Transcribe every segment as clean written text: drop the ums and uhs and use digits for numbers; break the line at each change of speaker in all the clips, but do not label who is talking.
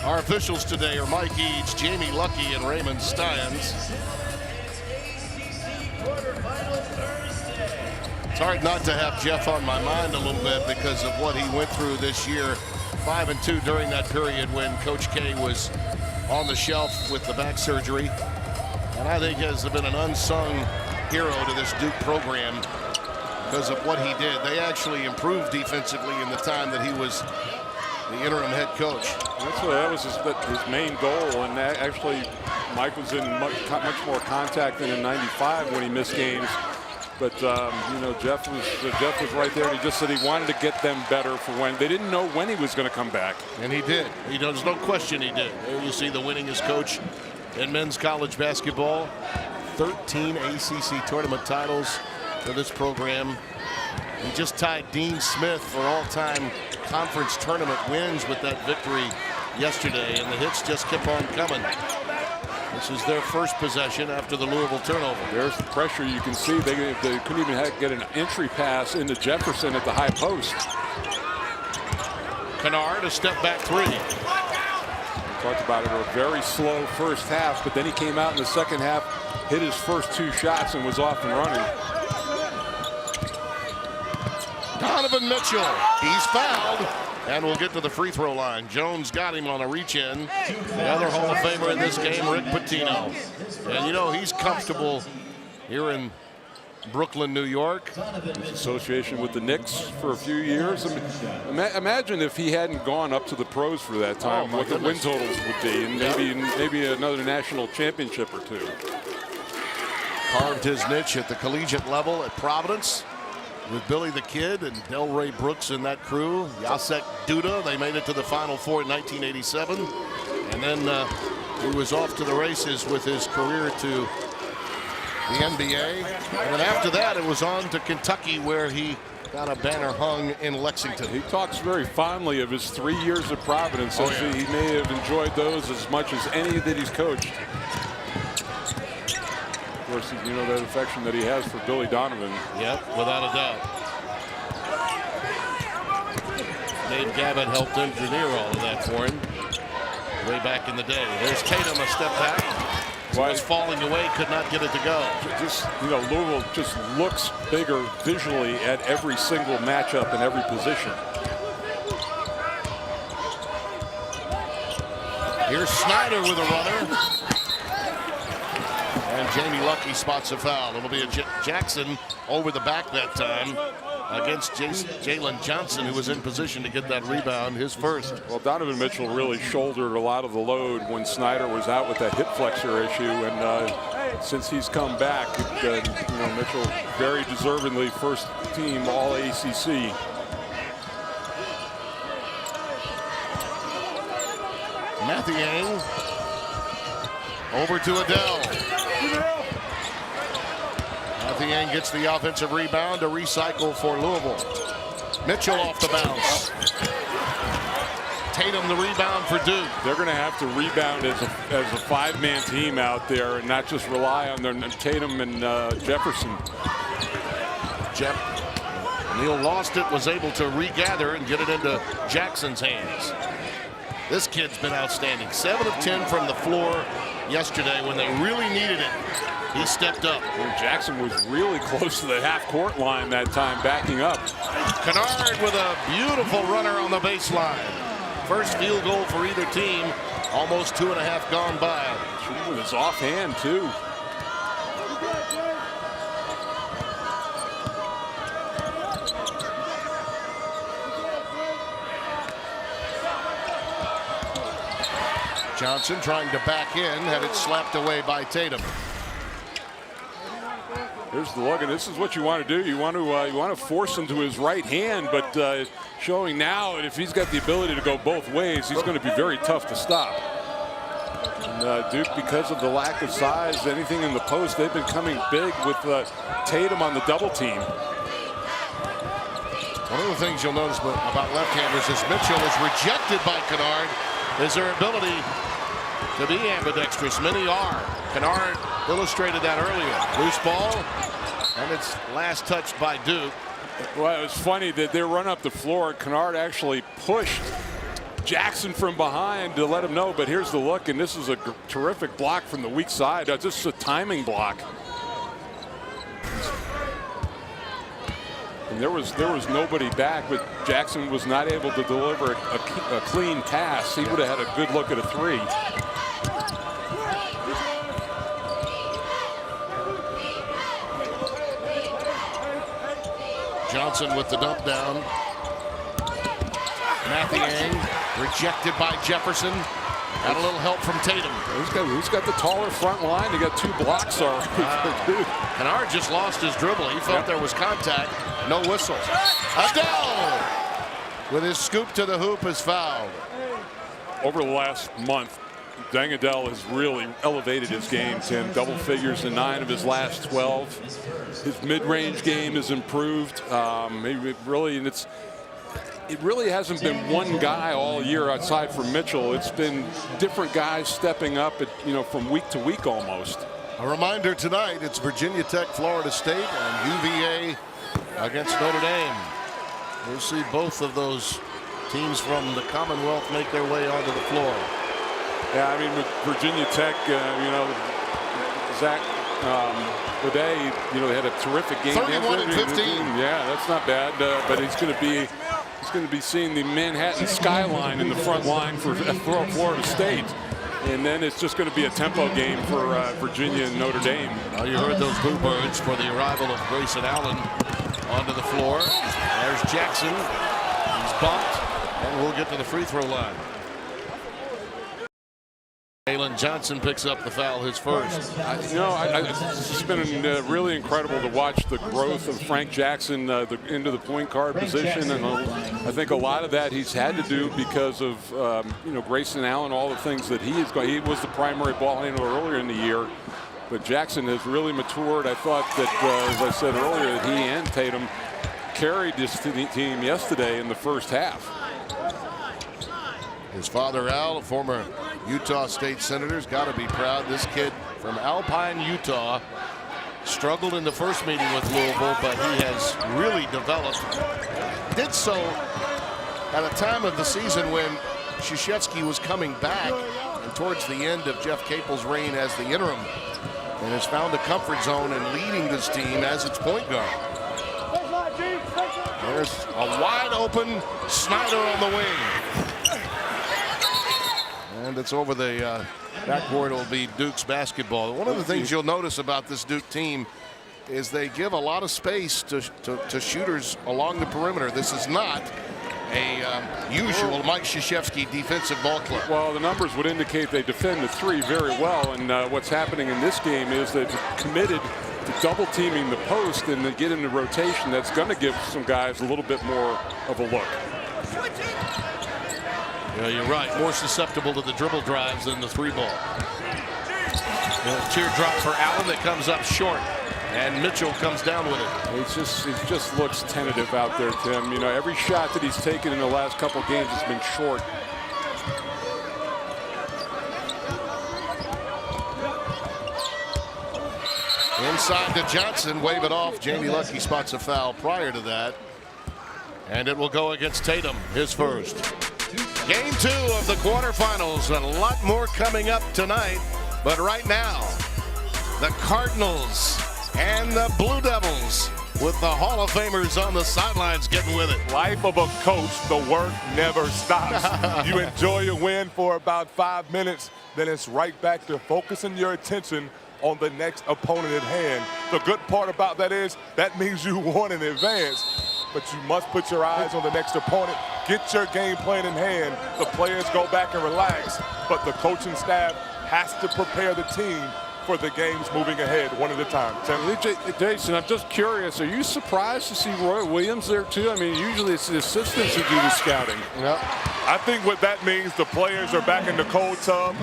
Our officials today are Mike Eads, Jamie Lucky, and Raymond Steins. It's hard not to have Jeff on my mind a little bit because of what he went through this year. 5-2 during that period when Coach K was on the shelf with the back surgery. And I think has been an unsung hero to this Duke program because of what he did. They actually improved defensively in the time that he was the interim head coach.
That was his main goal, and actually Mike was in much more contact than in '95 when he missed games. But you know, Jeff was right there, and he just said he wanted to get them better for when they didn't know when he was going to come back.
And he did. There's no question he did. There you see the winningest coach in men's college basketball. 13 ACC tournament titles for this program. He just tied Dean Smith for all-time conference tournament wins with that victory yesterday, and the hits just kept on coming. This is their first possession after the Louisville turnover.
There's the pressure. You can see they couldn't even get an entry pass into Jefferson at the high post.
Kennard, a step back three.
We talked about it, a very slow first half, but then he came out in the second half, hit his first 2 shots, and was off and running.
Donovan Mitchell, he's fouled, and we'll get to the free throw line. Jones got him on a reach in. The other Hall of Famer in this game, Rick Pitino. And you know, he's comfortable here in Brooklyn, New York.
His association with the Knicks for a few years. I mean, imagine if he hadn't gone up to the pros for that time, what the win totals would be, and maybe another national championship or 2.
Carved his niche at the collegiate level at Providence with Billy the Kid and Delray Brooks and that crew. Jacek Duda, they made it to the Final Four in 1987. And then he was off to the races with his career to the NBA. And then after that, it was on to Kentucky, where he got a banner hung in Lexington.
He talks very fondly of his 3 years at Providence. Oh, yeah. He may have enjoyed those as much as any that he's coached. Of course, you know that affection that he has for Billy Donovan.
Yep, without a doubt. Dave Gavitt helped engineer all of that for him way back in the day. There's Tatum, a step back. He was falling away, could not get it to go.
Just, you know, Louisville just looks bigger visually at every single matchup in every position.
Here's Snyder with a runner. And Jamie Lucky spots a foul. It'll be a Jackson over the back that time against Jalen Johnson, who was in position to get that rebound, his first.
Well, Donovan Mitchell really shouldered a lot of the load when Snyder was out with that hip flexor issue, and since he's come back, you know, Mitchell very deservedly first team All ACC.
Mathiang over to Adele. Mathiang gets the offensive rebound to recycle for Louisville. Mitchell off the bounce. Tatum the rebound for Duke.
They're going to have to rebound as a 5-man team out there and not just rely on their Tatum and Jefferson.
Neal lost it, was able to regather and get it into Jackson's hands. This kid's been outstanding. 7 of 10 from the floor yesterday when they really needed it. He stepped up.
And Jackson was really close to the half-court line that time, backing up.
Kennard with a beautiful runner on the baseline. First field goal for either team. Almost 2.5 gone by.
Shooting with his offhand, too.
Johnson trying to back in, had it slapped away by Tatum.
There's the look, and this is what you want to do. You want to force him to his right hand, but showing now, and if he's got the ability to go both ways, he's going to be very tough to stop. And Duke, because of the lack of size, anything in the post, they've been coming big with Tatum on the double team.
One of the things you'll notice about left-handers is Mitchell is rejected by Kennard. Is their ability to be ambidextrous. Many are. Kennard illustrated that earlier. Loose ball, and it's last touched by Duke.
Well, it was funny that they run up the floor. Kennard actually pushed Jackson from behind to let him know, but here's the look, and this is a terrific block from the weak side. Just a timing block. And there was nobody back, but Jackson was not able to deliver a clean pass. He would have had a good look at a three.
Johnson with the dump down. Mathiang rejected by Jefferson. Got a little help from Tatum.
Who's got the taller front line? He got 2 blocks already.
Kennard just lost his dribble. He thought there was contact. No whistle. Adele with his scoop to the hoop is fouled.
Over the last month, Deng Adele has really elevated his game, Tim. Double figures in 9 of his last 12. His mid-range game has improved. It really hasn't been one guy all year outside from Mitchell. It's been different guys stepping up, from week to week almost.
A reminder tonight, it's Virginia Tech, Florida State, and UVA against Notre Dame. We'll see both of those teams from the Commonwealth make their way onto the floor.
Yeah, I mean, with Virginia Tech, Zach O'Day, they had a terrific game.
31-15.
Yeah, that's not bad, but he's going to be seeing the Manhattan skyline in the front line for Florida State. And then it's just going to be a tempo game for Virginia and Notre Dame.
You heard those boo birds for the arrival of Grayson Allen onto the floor. There's Jackson. He's bumped, and we'll get to the free throw line. Jalen Johnson picks up the foul, his first.
It's been really incredible to watch the growth of Frank Jackson into the point guard position, and I think a lot of that he's had to do because of Grayson Allen, all the things that he was the primary ball handler earlier in the year, but Jackson has really matured. I thought that, as I said earlier, that he and Tatum carried this team yesterday in the first half.
His father, Al, a former Utah State Senator, has got to be proud. This kid from Alpine, Utah, struggled in the first meeting with Louisville, but he has really developed. Did so at a time of the season when Krzyzewski was coming back and towards the end of Jeff Capel's reign as the interim, and has found a comfort zone in leading this team as its point guard. There's a wide open Snyder on the wing. And it's over the backboard. It'll be Duke's basketball. One of the things you'll notice about this Duke team is they give a lot of space to shooters along the perimeter. This is not a usual Mike Krzyzewski defensive ball club.
Well, the numbers would indicate they defend the three very well, and what's happening in this game is they've committed to double teaming the post and then get into rotation. That's going to give some guys a little bit more of a look.
Yeah, you're right. More susceptible to the dribble drives than the three ball. Teardrop for Allen that comes up short, and Mitchell comes down with it.
It just looks tentative out there, Tim. You know, every shot that he's taken in the last couple of games has been short.
Inside to Johnson, wave it off. Jamie Luckey spots a foul prior to that, and it will go against Tatum, his first. Game 2 of the quarterfinals, and a lot more coming up tonight. But right now, the Cardinals and the Blue Devils with the Hall of Famers on the sidelines getting with it.
Life of a coach, the work never stops. You enjoy your win for about 5 minutes, then it's right back to focusing your attention on the next opponent at hand. The good part about that is that means you won in advance, but you must put your eyes on the next opponent. Get your game plan in hand. The players go back and relax, but the coaching staff has to prepare the team for the games moving ahead one at a time.
Jason, I'm just curious, are you surprised to see Roy Williams there too? I mean, usually it's the assistants who do the scouting.
Yep. I think what that means, the players are back in the cold tub,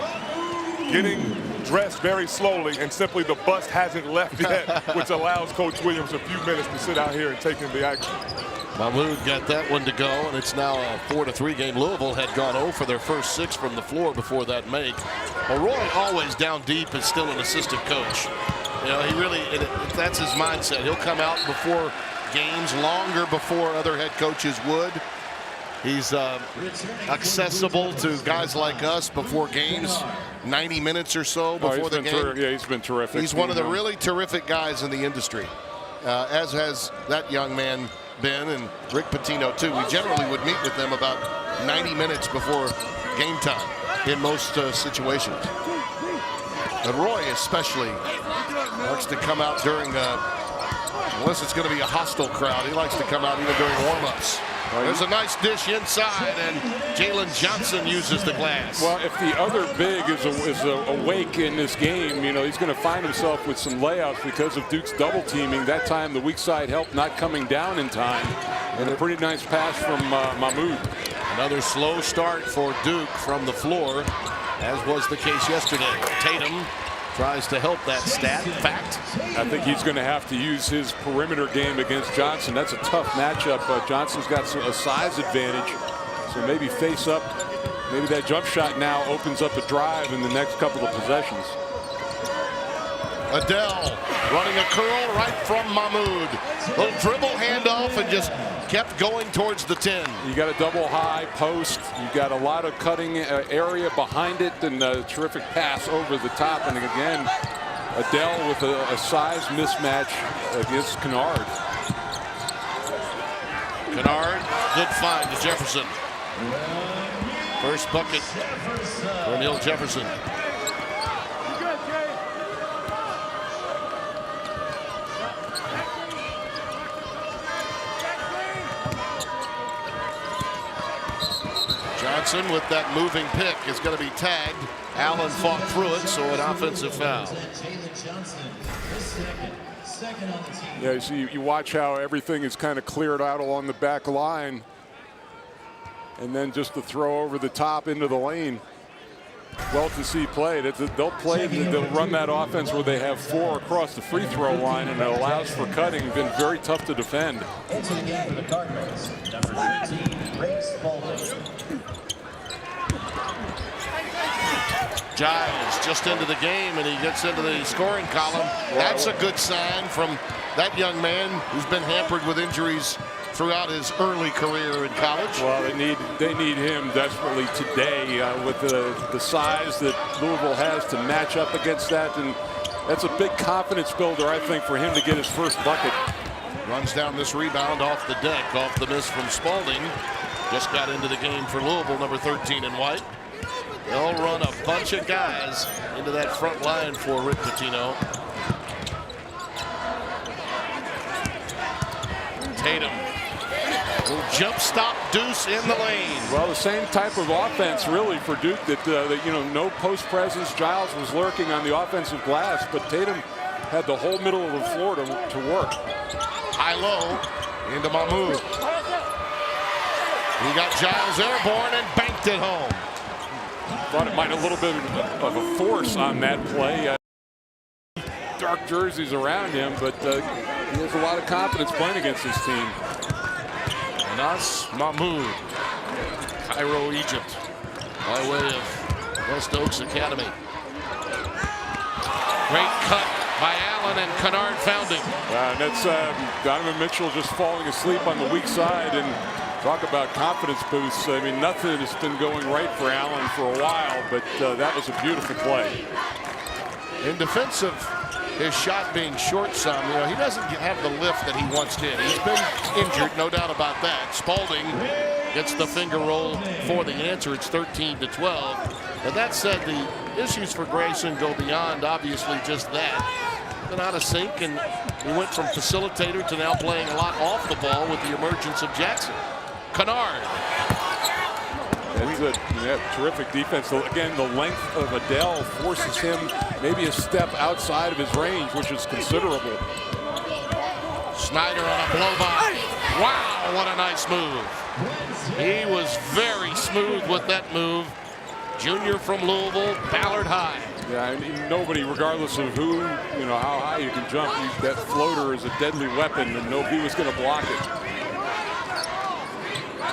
getting dressed very slowly, and simply the bus hasn't left yet, which allows Coach Williams a few minutes to sit out here and take in the action.
Mahmoud got that one to go, and it's now a 4-3 game. Louisville had gone 0 for their first 6 from the floor before that make. Well, Roy, always down deep, is still an assistant coach. You know, he really, that's his mindset. He'll come out before games longer before other head coaches would. He's accessible to guys like us before games, 90 minutes or so before the game.
Yeah, he's been terrific.
He's one of the really terrific guys in the industry, as has that young man been, and Rick Pitino too. We generally would meet with them about 90 minutes before game time in most situations. And Roy especially likes to come out during, unless it's going to be a hostile crowd, he likes to come out even during warm-ups. There's a nice dish inside, and Jalen Johnson uses the glass.
Well, if the other big is awake in this game, you know, he's going to find himself with some layouts because of Duke's double teaming. That time, the weak side help not coming down in time. And a pretty nice pass from Mahmoud.
Another slow start for Duke from the floor, as was the case yesterday. Tatum tries to help that stat. In fact,
I think he's going to have to use his perimeter game against Johnson. That's a tough matchup. Johnson's got a size advantage, so maybe face up. Maybe that jump shot now opens up a drive in the next couple of possessions.
Adele running a curl right from Mahmoud. Little dribble handoff and just kept going towards the 10.
You got a double high post. You got a lot of cutting area behind it, and a terrific pass over the top. And again, Adele with a size mismatch against Kennard.
Kennard, good find to Jefferson. First bucket for Neil Jefferson. Johnson with that moving pick is going to be tagged. Allen fought through it, so an offensive foul.
Yeah, you see, you watch how everything is kind of cleared out along the back line, and then just the throw over the top into the lane. Well to see play. They'll play. They'll run that offense where they have 4 across the free throw line, and it allows for cutting. Been very tough to defend.
Into the game for the Cardinals, number 13, Ray Spalding.
Giles just into the game, and he gets into the scoring column. That's a good sign from that young man who's been hampered with injuries throughout his early career in college.
Well, they need him desperately today with the size that Louisville has to match up against that, and that's a big confidence builder, I think, for him to get his first bucket.
Runs down this rebound off the deck, off the miss from Spalding. Just got into the game for Louisville, number 13 in white. They'll run a bunch of guys into that front line for Rick Pitino. Tatum. Little jump stop deuce in the lane.
Well, the same type of offense really for Duke that you know, no post presence. Giles was lurking on the offensive glass, but Tatum had the whole middle of the floor to work.
High-low into Mahmoud. He got Giles airborne and banked it home.
Thought it might have a little bit of a force on that play. Dark jerseys around him, but he has a lot of confidence playing against his team.
Anas Mahmoud, Cairo, Egypt, by way of West Oaks Academy. Great cut by Allen, and Kennard found him.
And that's Donovan Mitchell just falling asleep on the weak side, and talk about confidence boosts. I mean, nothing has been going right for Allen for a while, but that was a beautiful play.
In defense of his shot being short some, you know, he doesn't have the lift that he once did. He's been injured, no doubt about that. Spalding gets the finger roll for the answer. It's 13-12. But that said, the issues for Grayson go beyond obviously just that. Been out of sync, and he went from facilitator to now playing a lot off the ball with the emergence of Jackson. Kennard.
That's a terrific defense. Again, the length of Adele forces him maybe a step outside of his range, which is considerable.
Snyder on a blow by. Wow, what a nice move. He was very smooth with that move. Junior from Louisville, Ballard High.
Yeah, I mean, nobody, regardless of who, you know, how high you can jump, that floater is a deadly weapon, and nobody was going to block it.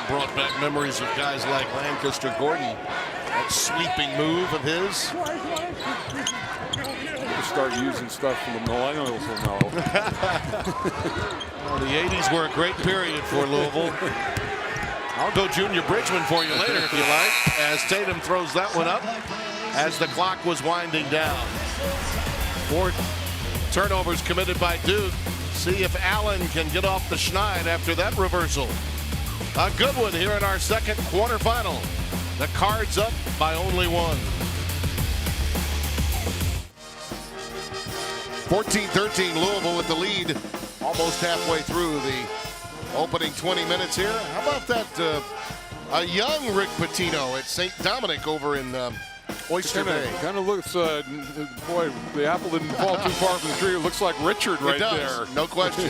Brought back memories of guys like Lancaster Gordon. That sweeping move of his.
We'll start using stuff from the millennials will know.
Well, the 80s were a great period for Louisville. I'll go Junior Bridgman for you later if you like, as Tatum throws that one up as the clock was winding down. 4 turnovers committed by Duke. See if Allen can get off the schneid after that reversal. A good one here in our second quarterfinal. The Cards up by only 1. 14-13 Louisville with the lead almost halfway through the opening 20 minutes here. How about that a young Rick Pitino at St. Dominic over in Oyster Bay.
Kind of looks, boy, the apple didn't fall too far from the tree. It looks like Richard right there.
No question.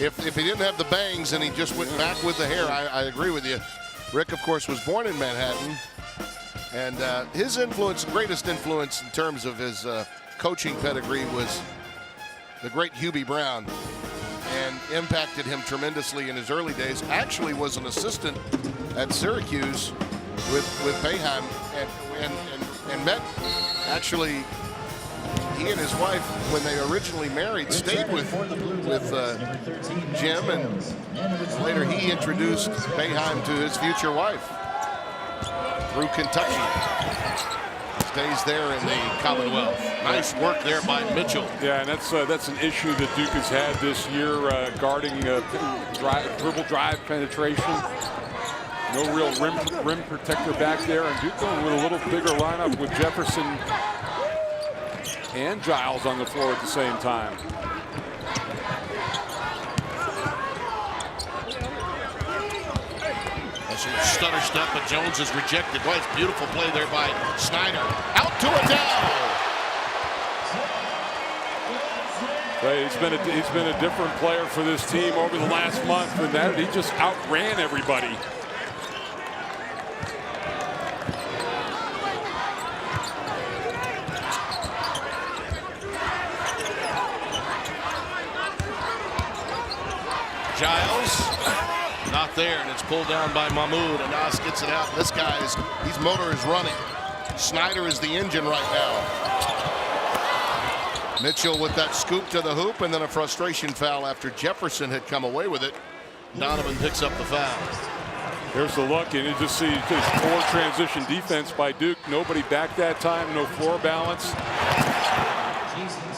if he didn't have the bangs and he just went back with the hair, I agree with you. Rick, of course, was born in Manhattan. And his influence, greatest influence in terms of his coaching pedigree was the great Hubie Brown, and impacted him tremendously in his early days. Actually was an assistant at Syracuse with Boeheim and met, actually, he and his wife, when they originally married, stayed with Jim, and later he introduced Boeheim to his future wife through Kentucky. Stays there in the Commonwealth. Nice work there by Mitchell.
Yeah, and that's an issue that Duke has had this year, guarding dribble drive penetration. No real rim protector back there, and Duke going with a little bigger lineup with Jefferson and Giles on the floor at the same time.
Stutter step, but Jones is rejected. Boy, it's beautiful play there by Snyder. Out to Adele.
He's been a different player for this team over the last month, and that he just outran everybody.
Giles. Not there, and it's pulled down by Mahmoud. Anas gets it out. This guy his motor is running. Snyder is the engine right now. Mitchell with that scoop to the hoop, and then a frustration foul after Jefferson had come away with it. Donovan picks up the foul.
Here's the look, and you just see this poor transition defense by Duke. Nobody back that time, no floor balance.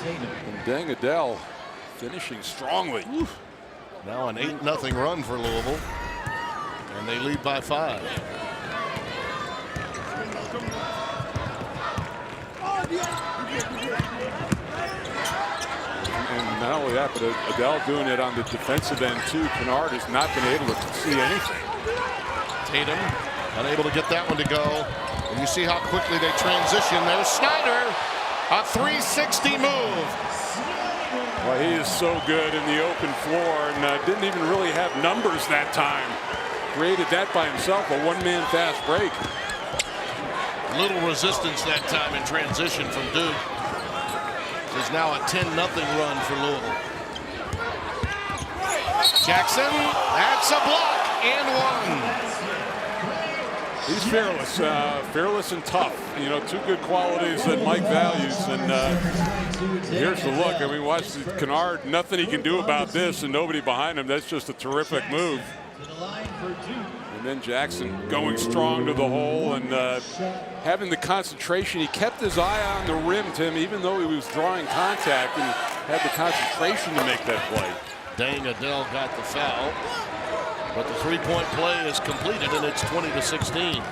And dang, Adele finishing strongly. Oof.
Now an 8-0 run for Louisville, and they lead by 5.
And not only that, but Adele doing it on the defensive end too. Kennard has not been able to see anything.
Tatum unable to get that one to go. And you see how quickly they transition. There's Snyder, a 360 move.
Well, he is so good in the open floor, and didn't even really have numbers that time. Created that by himself, a one-man fast break.
Little resistance that time in transition from Duke. There's now a 10-0 run for Louisville. Jackson, that's a block and one.
He's fearless, fearless and tough. You know, two good qualities that Mike values. And here's the look. I mean, watch Kennard. Nothing he can do about this, and nobody behind him. That's just a terrific move. And then Jackson going strong to the hole and having the concentration. He kept his eye on the rim, Tim, even though he was drawing contact, and had the concentration to make that play.
Dang, Adele got the foul. But the three-point play is completed, and it's 20-16.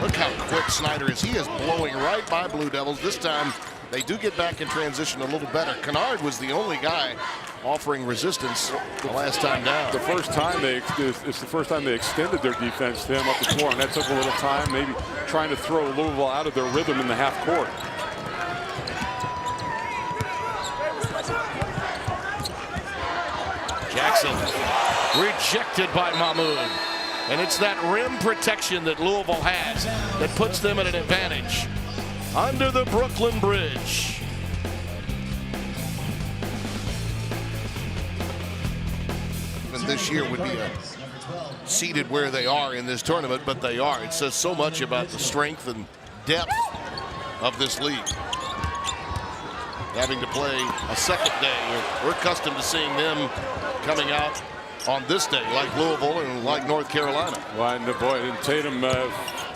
Look how quick Snyder is. He is blowing right by Blue Devils. This time, they do get back in transition a little better. Kennard was the only guy offering resistance the last time down.
The first time it's the first time they extended their defense to him up the floor, and that took a little time, maybe trying to throw Louisville out of their rhythm in the half court.
Jackson rejected by Mahmoud. And it's that rim protection that Louisville has that puts them at an advantage. Under the Brooklyn Bridge. And this year would be seated where they are in this tournament, but they are. It says so much about the strength and depth of this league. Having to play a second day. We're accustomed to seeing them coming out on this day, like Louisville and like North Carolina.
Well, and boy, and Tatum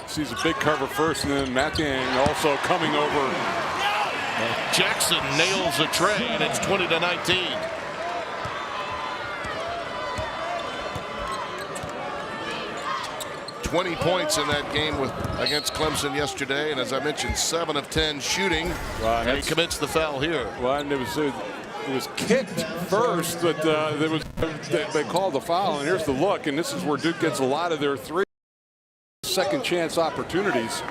sees a big cover first, and then Mathiang also coming over.
Jackson nails a tray, and it's 20-19. $20 points in that game against Clemson yesterday, and as I mentioned, 7 of 10 shooting.
Well,
and he commits the foul here.
Well, and it was kicked first, but they called the foul, and here's the look, and this is where Duke gets a lot of their second chance opportunities.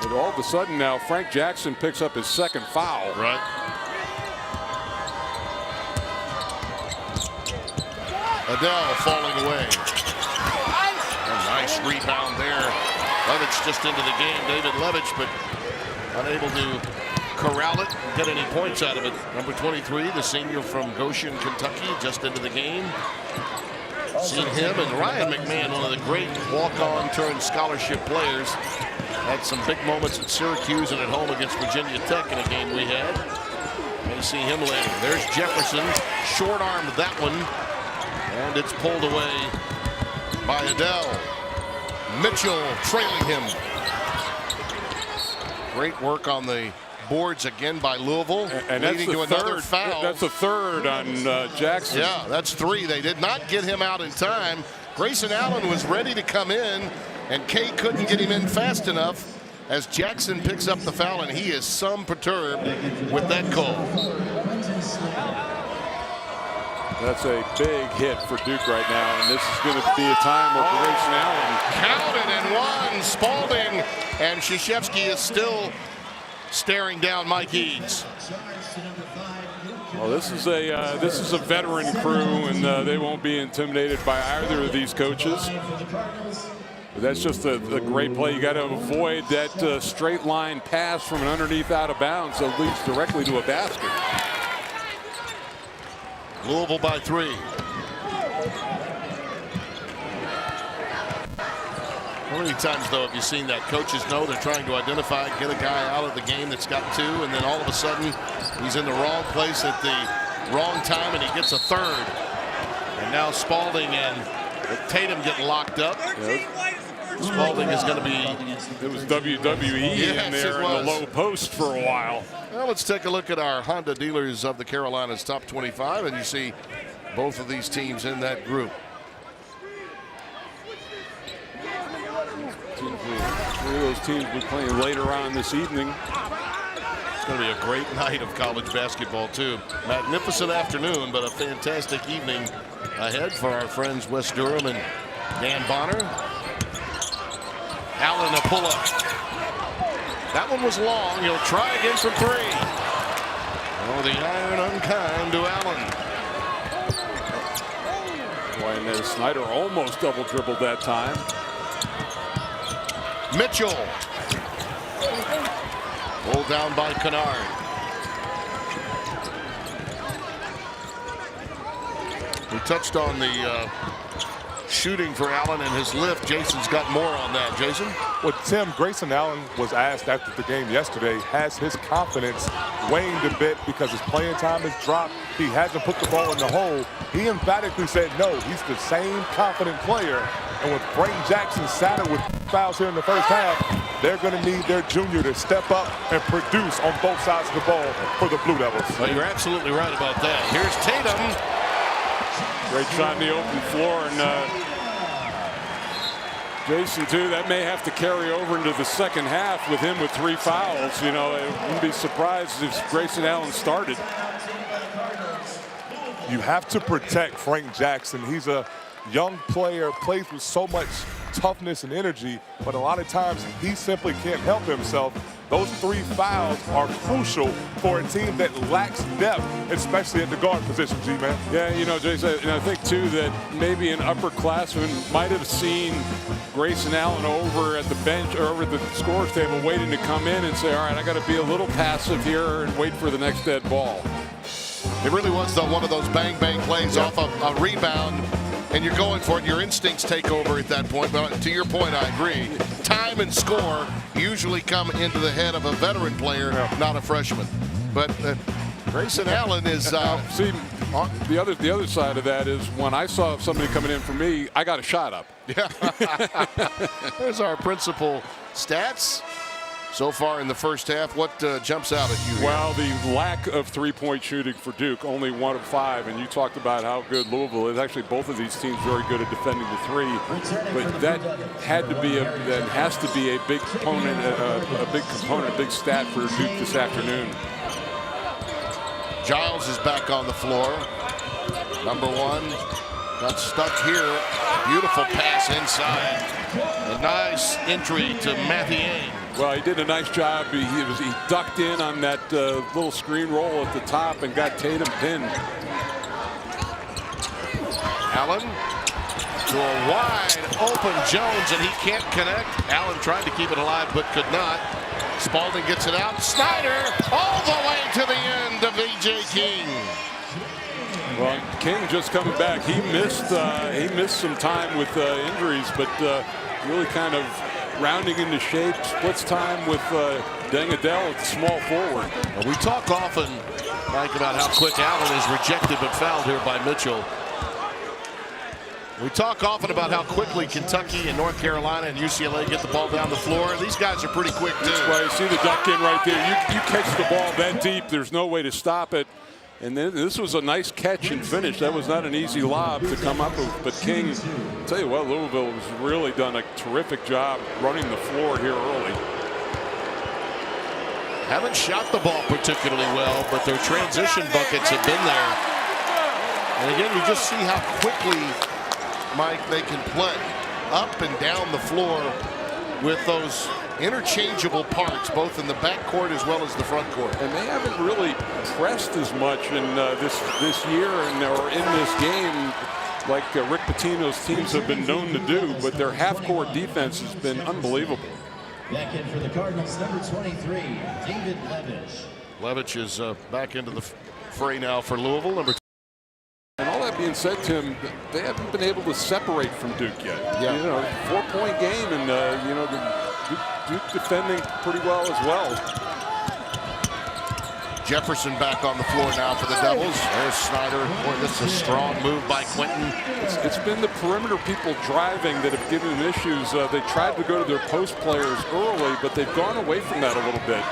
But all of a sudden now, Frank Jackson picks up his second foul.
Right. Adele falling away. A nice rebound there. Levitch just into the game. David Levitch, but unable to corral it and get any points out of it. Number 23, the senior from Goshen, Kentucky, just into the game. Seen him and Ryan McMahon, one of the great walk-on turned scholarship players. Had some big moments at Syracuse and at home against Virginia Tech in a game we had. May see him later. There's Jefferson, short-armed that one, and it's pulled away by Adele. Mitchell trailing him. Great work on the boards again by Louisville,
and
leading to another foul.
That's a third on Jackson.
Yeah, that's 3. They did not get him out in time. Grayson Allen was ready to come in, and Kay couldn't get him in fast enough as Jackson picks up the foul, and he is some perturbed with that call.
That's a big hit for Duke right now, and this is going to be a time where Grayson Allen
counted and won. Spalding and Krzyzewski is still staring down Mike Eads.
Well, this is a veteran crew, and they won't be intimidated by either of these coaches. But that's just a great play. You got to avoid that straight line pass from an underneath out of bounds that leads directly to a basket.
Louisville by 3. How many times, though, have you seen that? Coaches know they're trying to identify, get a guy out of the game that's got 2, and then all of a sudden he's in the wrong place at the wrong time, and he gets a third. And now Spalding and Tatum get locked up. Yep. Spalding is going to be...
It was WWE in there in the low post for a while.
Well, let's take a look at our Honda dealers of the Carolinas top 25, and you see both of these teams in that group.
Three of those teams will be playing later on this evening.
It's going to be a great night of college basketball, too. Magnificent afternoon, but a fantastic evening ahead for our friends Wes Durham and Dan Bonner. Allen a pull-up. That one was long. He'll try again from 3. Oh, the iron unkind to Allen.
Boy, and then Snyder almost double dribbled that time.
Mitchell. Pulled down by Kennard. We touched on the shooting for Allen and his lift. Jason's got more on that. Jason?
Well, Tim, Grayson Allen was asked after the game yesterday, has his confidence waned a bit because his playing time has dropped? He hasn't put the ball in the hole. He emphatically said no, he's the same confident player. And with Frank Jackson saddled with fouls here in the first half, they're going to need their junior to step up and produce on both sides of the ball for the Blue Devils.
Well, you're absolutely right about that. Here's Tatum.
Great shot in the open floor, and Jason, too, that may have to carry over into the second half with him with 3 fouls. You know, I wouldn't be surprised if Grayson Allen started.
You have to protect Frank Jackson. He's a young player, plays with so much toughness and energy, but a lot of times he simply can't help himself. Those 3 fouls are crucial for a team that lacks depth, especially at the guard position, G-Man.
Yeah, you know, Jason, and I think, too, that maybe an upperclassman might have seen Grayson Allen over at the bench or over at the scorer's table waiting to come in and say, all right, I got to be a little passive here and wait for the next dead ball.
It really was one of those bang-bang plays off a rebound, and you're going for it. Your instincts take over at that point. But to your point, I agree. Time and score usually come into the head of a veteran player, not a freshman. But Grayson Allen is...
See, The other side of that is when I saw somebody coming in for me, I got a shot up.
There's our principal stats so far in the first half. What jumps out at you here?
Well, the lack of three-point shooting for Duke, only 1 of 5, and you talked about how good Louisville is. Actually, both of these teams very good at defending the three, but that has to be a big component, a big stat for Duke this afternoon.
Giles is back on the floor. Number 1 got stuck here. Beautiful pass inside. A nice entry to Mathieu.
Well, he did a nice job. He ducked in on that little screen roll at the top and got Tatum pinned.
Allen to a wide open Jones, and he can't connect. Allen tried to keep it alive but could not. Spalding gets it out. Snyder all the way to the end of V.J. King.
Well, King just coming back. He missed some time with injuries, but really kind of rounding into shape. Splits time with Dengadell at the small forward.
Well, we talk often, Mike, about how quick Allen is rejected but fouled here by Mitchell. We talk often about how quickly Kentucky and North Carolina and UCLA get the ball down the floor. These guys are pretty quick too.
That's why you see the duck in right there. You catch the ball that deep, there's no way to stop it. And then this was a nice catch and finish. That was not an easy lob to come up with. But King, I'll tell you what, Louisville has really done a terrific job running the floor here early.
Haven't shot the ball particularly well, but their transition buckets have been there. And again, you just see how quickly, Mike, they can play up and down the floor with those interchangeable parts, both in the backcourt as well as the front court.
And they haven't really pressed as much in this year or in this game like Rick Pitino's teams have been known to do, but their half-court defense has been unbelievable.
Back in for the Cardinals, number 23, David Levitch.
Levitch is back into the fray now for Louisville. Number 2.
And all that being said, Tim, they haven't been able to separate from Duke yet.
Yeah.
You know, 4-point game, and you know, Duke defending pretty well as well.
Jefferson back on the floor now for the Devils. There's Snyder. Boy, this is a strong move by Quentin.
It's been the perimeter people driving that have given them issues. They tried to go to their post players early, but they've gone away from that a little bit.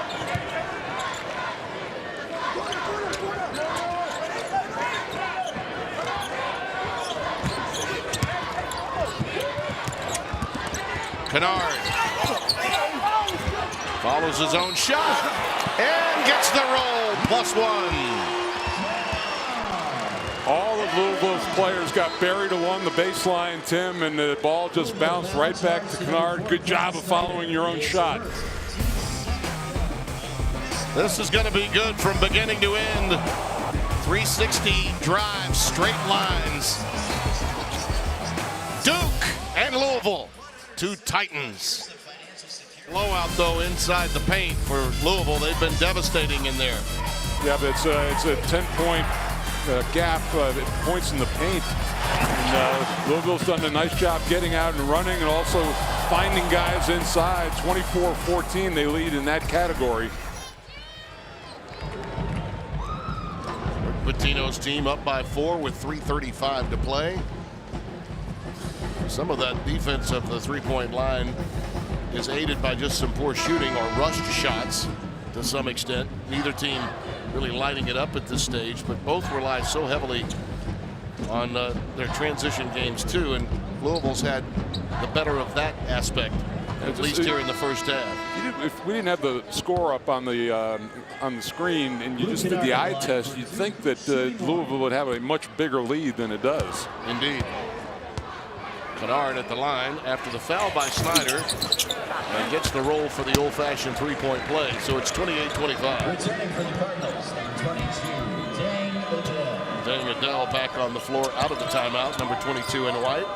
Kennard follows his own shot and gets the roll. +1.
All of Louisville's players got buried along the baseline, Tim, and the ball just bounced right back to Kennard. Good job of following your own shot.
This is going to be good from beginning to end. 360 drives, straight lines. Duke and Louisville, two titans. Blowout, though, inside the paint for Louisville. They've been devastating in there.
Yeah, but it's a 10-point gap, points in the paint. And Louisville's done a nice job getting out and running and also finding guys inside. 24-14, they lead in that category.
Pitino's team up by 4 with 3:35 to play. Some of that defense of the three-point line is aided by just some poor shooting or rushed shots to some extent. Neither team really lighting it up at this stage, but both rely so heavily on their transition games too, and Louisville's had the better of that aspect, at least here in the first half.
If we didn't have the score up on the screen and you just did the eye test, you'd think that Louisville would have a much bigger lead than it does.
Indeed. Kennard at the line after the foul by Snyder and gets the roll for the old-fashioned three-point play. So it's 28-25.
Returning for the Cardinals, number 22, Dang Adele.
Dang Adele back on the floor out of the timeout. Number 22 in white.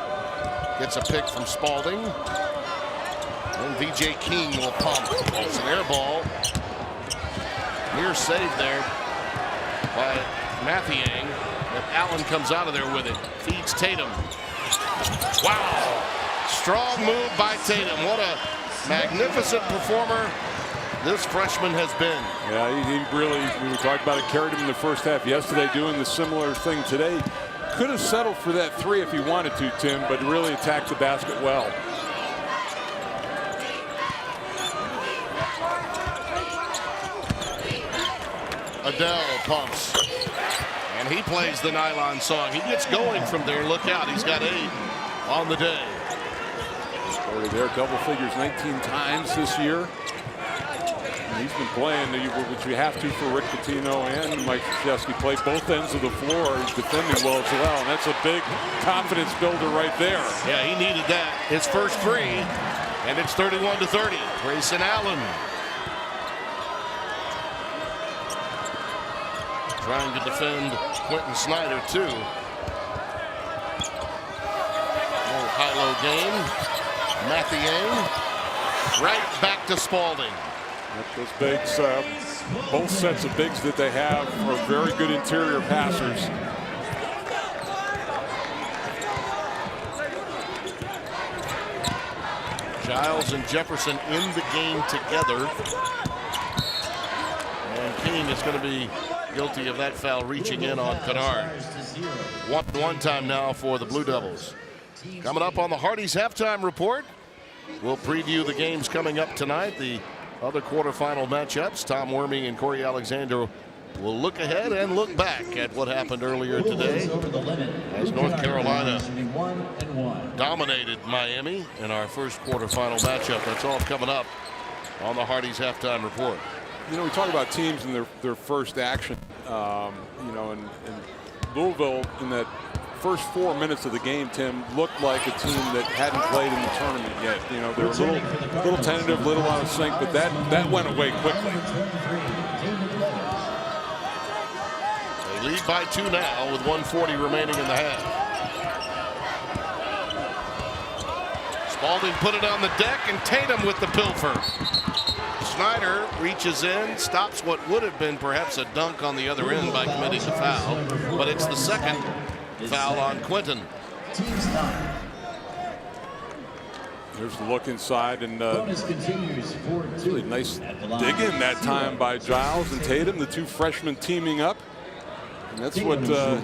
Gets a pick from Spalding. And V.J. King will pump. It's an air ball. Near save there by Mathieu. And Allen comes out of there with it. Feeds Tatum. Wow. Strong move by Tatum. What a magnificent performer this freshman has been.
Yeah, he really, we talked about it, carried him in the first half yesterday, doing the similar thing today. Could have settled for that 3 if he wanted to, Tim, but really attacked the basket well.
Adele pumps. And he plays the nylon song. He gets going from there. Look out. He's got 8 on the day.
Scored there, double figures 19 times this year. And he's been playing, which you have to for Rick Pitino and Mike Krzyzewski. Play both ends of the floor. He's defending well as well. And that's a big confidence builder right there.
Yeah, he needed that. His first 3. And it's 31-30. Grayson Allen trying to defend Quentin Snyder, too. Little high-low game. Mathieu right back to Spalding.
Those bigs, both sets of bigs that they have are very good interior passers.
Giles and Jefferson in the game together. And King is going to be guilty of that foul, reaching in on Kennard. One time now for the Blue Devils. Coming up on the Hardy's halftime report, we'll preview the games coming up tonight, the other quarterfinal matchups. Tom Wormy and Corey Alexander will look ahead and look back at what happened earlier today as North Carolina dominated Miami in our first quarterfinal matchup. That's all coming up on the Hardy's halftime report.
You know, we talk about teams in their first action. You know, and Louisville in that first 4 minutes of the game, Tim, looked like a team that hadn't played in the tournament yet. You know, they were a little tentative, little out of sync, but that went away quickly.
They lead by 2 now with 1:40 remaining in the half. Spalding put it on the deck, and Tatum with the pilfer. Snyder reaches in, stops what would have been perhaps a dunk on the other end by committing the foul, but it's the second foul on Quentin.
There's the look inside, and really nice dig in that time by Giles and Tatum, the 2 freshmen teaming up. And that's what I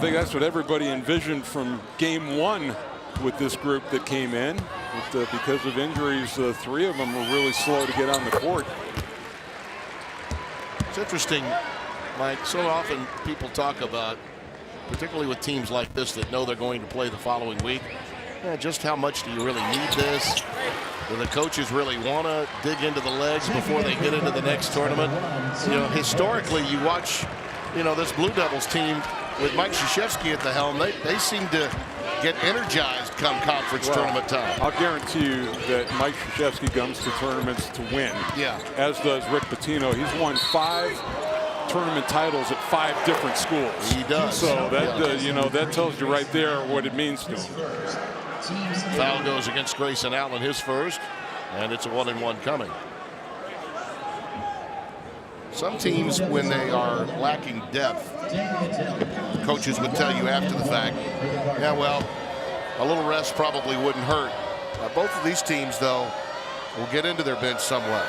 think that's what everybody envisioned from game 1 with this group that came in. But, because of injuries, 3 of them were really slow to get on the court.
It's interesting, Mike, so often people talk about, particularly with teams like this that know they're going to play the following week, just how much do you really need this? Do the coaches really want to dig into the legs before they get into the next tournament? You know, historically, you watch, you know, this Blue Devils team with Mike Krzyzewski at the helm, they seem to get energized come conference tournament time.
I'll guarantee you that Mike Krzyzewski comes to tournaments to win.
Yeah.
As does Rick Pitino. He's won 5 tournament titles at 5 different schools.
He does.
So that you know, that tells you right there what it means to him.
Foul goes against Grayson Allen, his first, and it's a 1-and-1 coming. Some teams, when they are lacking depth, coaches would tell you after the fact, yeah, well, a little rest probably wouldn't hurt. Both of these teams, though, will get into their bench somewhat.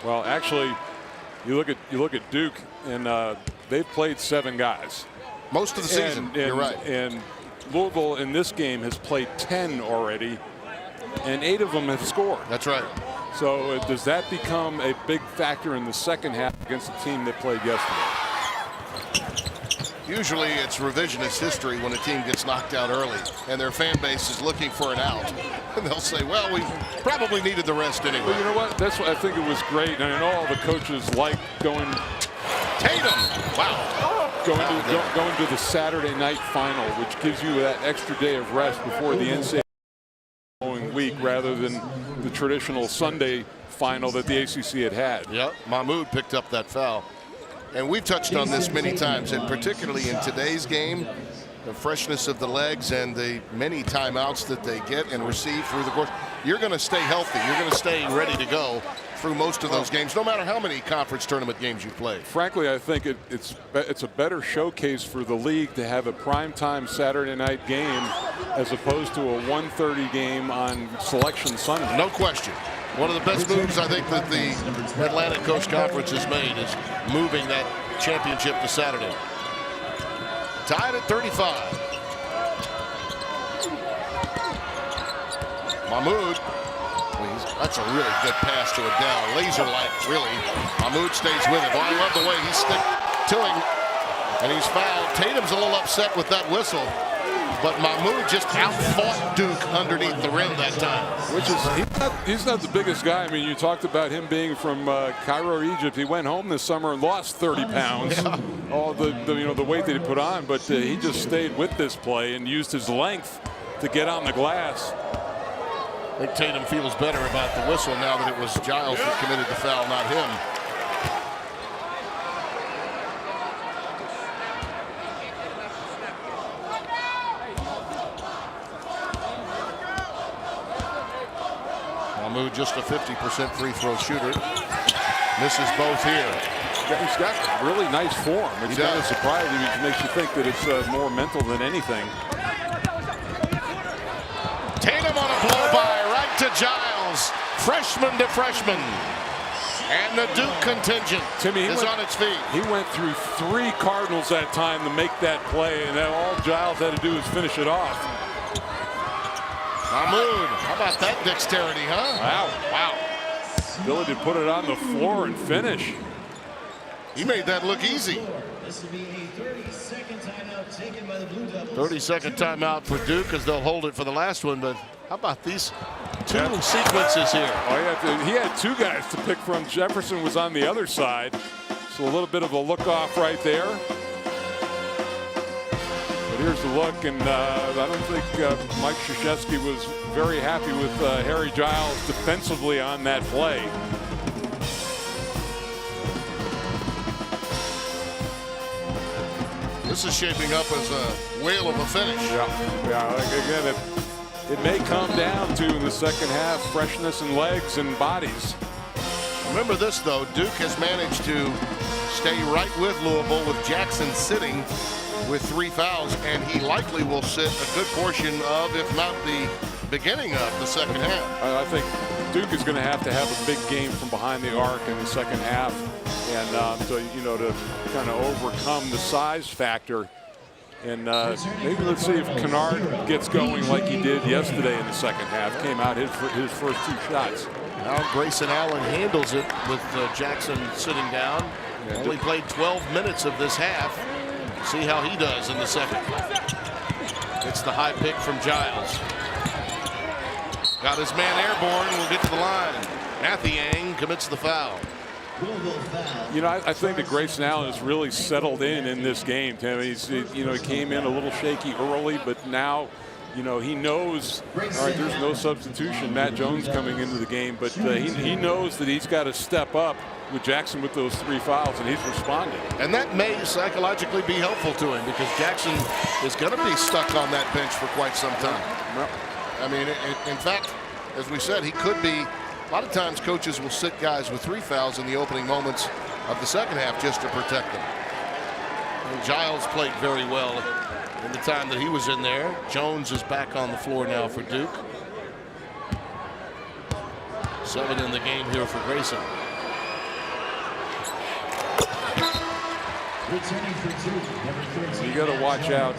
Well, actually, you look at Duke, and they've played 7 guys.
Most of the season, you're right.
And Louisville in this game has played 10 already, and 8 of them have scored.
That's right.
So does that become a big factor in the second half against the team that played yesterday?
Usually it's revisionist history when a team gets knocked out early and their fan base is looking for an out. And they'll say, well, we probably needed the rest anyway.
Well, you know what? That's what I think it was great. And I know all the coaches like going.
Tatum! Wow.
Going to the Saturday night final, which gives you that extra day of rest before the NCAA following week rather than the traditional Sunday final that the ACC had.
Yep, Mahmoud picked up that foul. And we've touched on this many times, and particularly in today's game, the freshness of the legs and the many timeouts that they get and receive through the course, you're going to stay healthy. You're going to stay ready to go through most of those games, no matter how many conference tournament games you play.
Frankly, I think it's a better showcase for the league to have a primetime Saturday night game as opposed to a 1:30 game on Selection Sunday.
No question. One of the best moves I think that the Atlantic Coast Conference has made is moving that championship to Saturday. Tied at 35. Mahmoud. That's a really good pass to Adele. Laser-like, really. Mahmoud stays with him. Oh, I love the way he's stick-tilling, and he's fouled. Tatum's a little upset with that whistle, but Mahmoud just out-fought Duke underneath the rim that time.
Which is, he's not the biggest guy. I mean, you talked about him being from Cairo, Egypt. He went home this summer and lost 30 pounds. Yeah. All the weight that he put on, but he just stayed with this play and used his length to get on the glass.
I think Tatum feels better about the whistle now that it was Giles that committed the foul, not him. Mahmoud just a 50% free throw shooter. Misses both here.
He's got really nice form. It's kind of surprising. It makes you think that it's more mental than anything.
Tatum on a blow-by right to Giles. Freshman to freshman. And the Duke contingent is on its feet.
He went through 3 Cardinals that time to make that play, and then all Giles had to do was finish it off.
Mahmoud, how about that dexterity, huh?
Wow. Ability to put it on the floor and finish.
He made that look easy.
This will be a 30-second timeout taken by the Blue Devils.
30-second timeout for Duke as they'll hold it for the last one, but how about these two sequences here?
Oh, he had 2 guys to pick from. Jefferson was on the other side, so a little bit of a look-off right there. But here's the look, and I don't think Mike Krzyzewski was very happy with Harry Giles defensively on that play.
This is shaping up as a whale of a finish.
Yeah. Again, it may come down to in the second half freshness and legs and bodies.
Remember this, though. Duke has managed to stay right with Louisville with Jackson sitting with 3 fouls, and he likely will sit a good portion of, if not the beginning of, the second half.
I think Duke is going to have a big game from behind the arc in the second half, and so to kind of overcome the size factor. And maybe let's see if Kennard gets going like he did yesterday in the second half. Came out his first 2 shots.
Now Grayson Allen handles it with Jackson sitting down. Only played 12 minutes of this half. See how he does in the second. It's the high pick from Giles. Got his man airborne. We'll get to the line. Mathiang commits the foul.
I think that Grayson Allen has really settled in this game, Tim. He came in a little shaky early, but now, he knows, all right, there's no substitution. Matt Jones coming into the game, but he knows that he's got to step up with Jackson with those 3 fouls, and he's responded.
And that may psychologically be helpful to him because Jackson is going to be stuck on that bench for quite some time. I mean, in fact, as we said, he could be. A lot of times coaches will sit guys with 3 fouls in the opening moments of the second half just to protect them. And Giles played very well in the time that he was in there. Jones is back on the floor now for Duke. 7 in the game here for Grayson.
You got to watch out.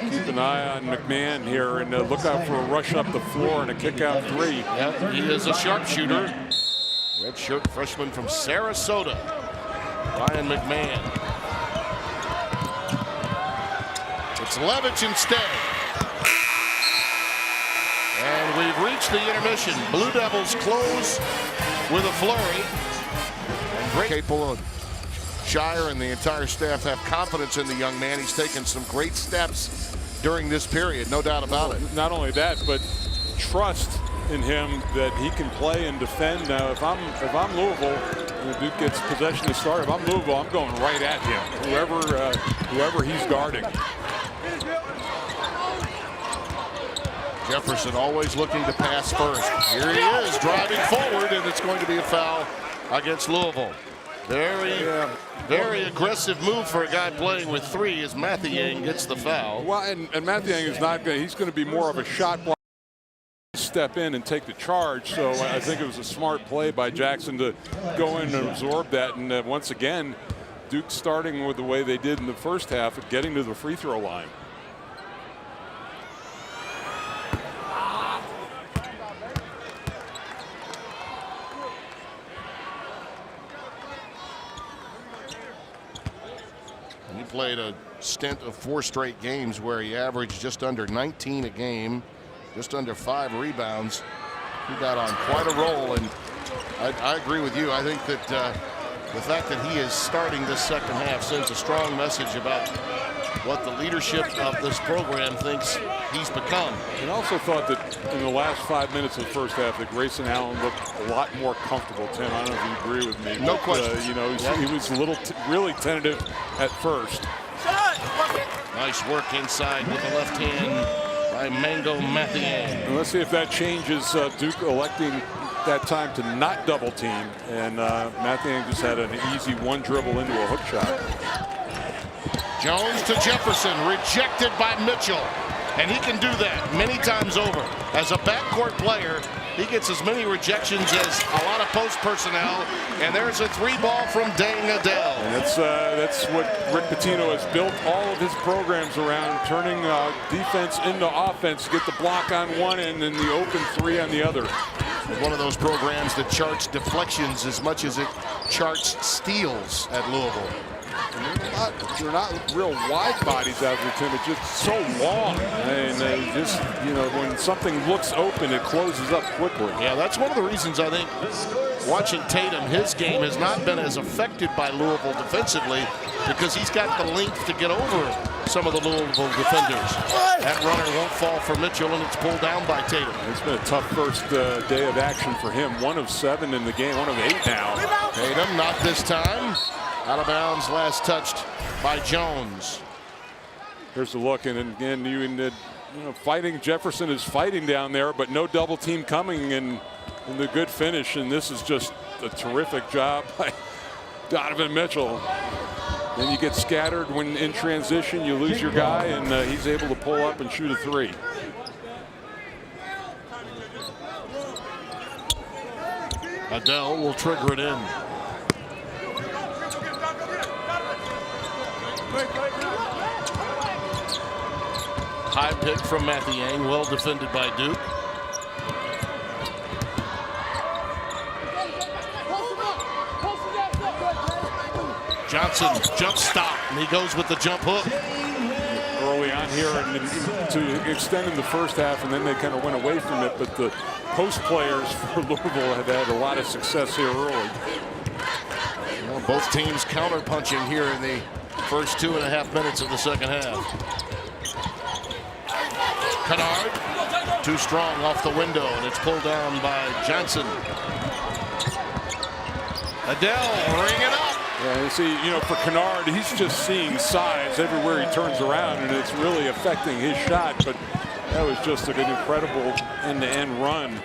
Keep an eye on McMahon here and look out for a rush up the floor and a kick out 3.
Yeah, he is a sharpshooter. Red shirt freshman from Sarasota, Ryan McMahon. It's Levitch instead. And we've reached the intermission. Blue Devils close with a flurry. And great. Capel and Shire and the entire staff have confidence in the young man. He's taken some great steps during this period, no doubt about it.
Not only that, but trust in him that he can play and defend. Now, if I'm Louisville, and Duke gets possession to start. If I'm Louisville, I'm going right at him, whoever he's guarding.
Jefferson always looking to pass first. Here he is driving forward, and it's going to be a foul against Louisville. Very aggressive move for a guy playing with 3 as Mathiang gets the foul.
Well, and Mathiang is not going. He's going to be more of a shot block, step in and take the charge. So I think it was a smart play by Jackson to go in and absorb that. And once again, Duke starting with the way they did in the first half, of getting to the free throw line.
He played a stint of 4 straight games where he averaged just under 19 a game, just under 5 rebounds. He got on quite a roll, and I agree with you. I think that the fact that he is starting this second half sends a strong message about what the leadership of this program thinks he's become.
And also thought that in the last 5 minutes of the first half that Grayson Allen looked a lot more comfortable. Tim, I don't know if you agree with me.
No question.
You know, he was a little really tentative at first.
Nice work inside with the left hand by Mango Mathiang.
And let's see if that changes. Duke electing that time to not double team, and Mathiang just had an easy 1 dribble into a hook shot.
Jones to Jefferson, rejected by Mitchell. And he can do that many times over. As a backcourt player, he gets as many rejections as a lot of post personnel. And there's a 3-ball from Dang Adele.
And that's what Rick Pitino has built all of his programs around, turning defense into offense. Get the block on one end and the open 3 on the other.
One of those programs that charts deflections as much as it charts steals at Louisville.
They're not real wide bodies out there, Tim. It's just so long. And just, you know, when something looks open, it closes up quickly.
Yeah, that's one of the reasons I think watching Tatum, his game has not been as affected by Louisville defensively because he's got the length to get over some of the Louisville defenders. That runner won't fall for Mitchell, and it's pulled down by Tatum.
It's been a tough first day of action for him. 1 of 7 in the game, 1 of 8 now.
Tatum, not this time. Out of bounds, last touched by Jones.
Here's the look, and again, you know, fighting. Jefferson is fighting down there, but no double team coming, and the good finish. And this is just a terrific job by Donovan Mitchell. Then you get scattered when in transition, you lose your guy, and he's able to pull up and shoot a 3.
Adele will trigger it in. High pick from Mathiang, well defended by Duke. Johnson jump stop, and he goes with the jump hook.
Early on here, and to extend in the first half, and then they kind of went away from it. But the post players for Louisville have had a lot of success here early.
Well, both teams counter-punching here in the first 2.5 minutes of the second half. Kennard, too strong off the window, and it's pulled down by Johnson. Adele, ring it up.
Yeah, you see, you know, for Kennard, he's just seeing size everywhere he turns around, and it's really affecting his shot. But that was just an incredible end-to-end run.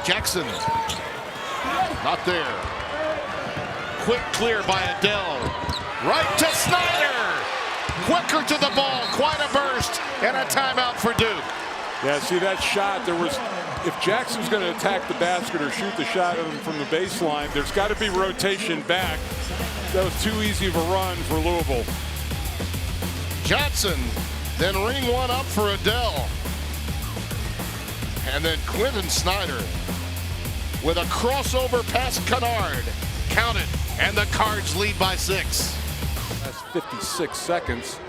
Jackson, not there. Quick clear by Adele. Right to Snyder. Quicker to the ball. Quite a burst. And a timeout for Duke.
Yeah, see that shot, if Jackson's going to attack the basket or shoot the shot at him from the baseline, there's got to be rotation back. That was too easy of a run for Louisville.
Johnson then ring one up for Adele. And then Quentin Snyder with a crossover past Kennard. Count it. And the Cards lead by 6.
That's 56 seconds,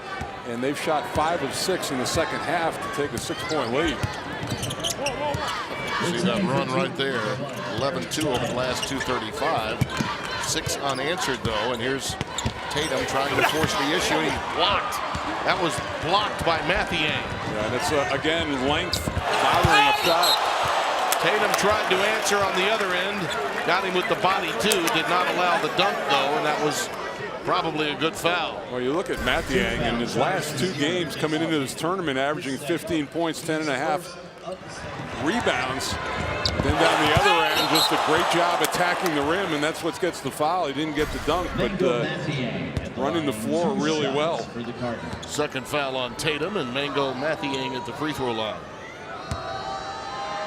and they've shot 5 of 6 in the second half to take a 6-point lead.
See that run right there. 11-2 over the last 2:35. 6 unanswered, though, and here's Tatum trying to force the issue. He blocked. That was blocked by Mathiang.
Yeah, and it's, again, length bothering a shot.
Tatum tried to answer on the other end. Got him with the body too. Did not allow the dunk though, and that was probably a good foul.
Well, you look at Mathiang in his last 2 games coming into this tournament, averaging 15 points, 10.5 rebounds. Then down the other end, just a great job attacking the rim, and that's what gets the foul. He didn't get the dunk, but running the floor really well.
Second foul on Tatum, and Mango Mathiang at the free throw line.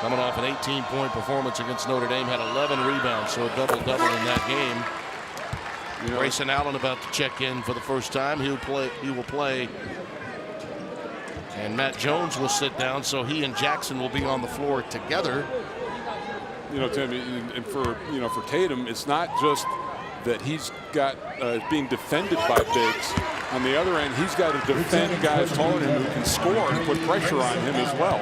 Coming off an 18-point performance against Notre Dame, had 11 rebounds, so a double-double in that game. You know, Grayson Allen about to check in for the first time. He will play. And Matt Jones will sit down, so he and Jackson will be on the floor together.
You know, Tim, and for Tatum, it's not just that he's got being defended by bigs. On the other end, he's got to defend guys taller than him who can score and put pressure on him as well.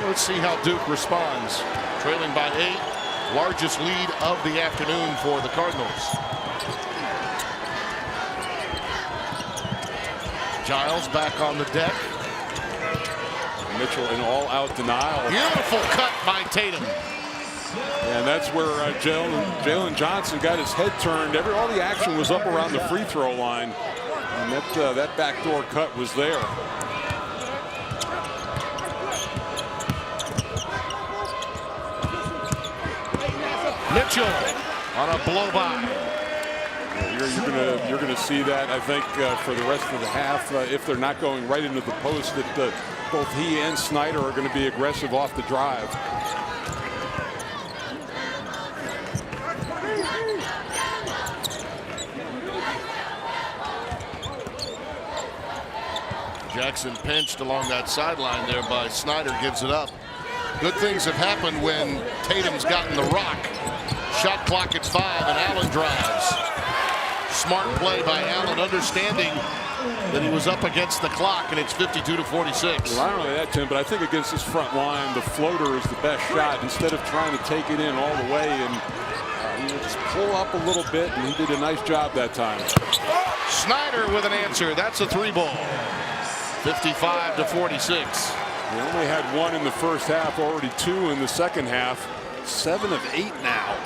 Let's see how Duke responds. Trailing by 8, largest lead of the afternoon for the Cardinals. Giles back on the deck.
Mitchell in all-out denial.
Beautiful cut by Tatum.
And that's where Jalen Johnson got his head turned. All the action was up around the free throw line, and that backdoor cut was there.
Mitchell on a blow by.
You're gonna see that, I think, for the rest of the half, if they're not going right into the post, that both he and Snyder are going to be aggressive off the drive.
Jackson pinched along that sideline there by Snyder, gives it up. Good things have happened when Tatum's gotten the rock. Shot clock at 5 and Allen drives. Smart play by Allen, understanding that he was up against the clock, and it's 52-46.
Well, I don't know that, Tim, but I think against this front line, the floater is the best shot. Instead of trying to take it in all the way and just pull up a little bit, and he did a nice job that time.
Snyder with an answer. That's a 3-ball. 55-46.
They only had 1 in the first half, already 2 in the second half. 7 of 8 now.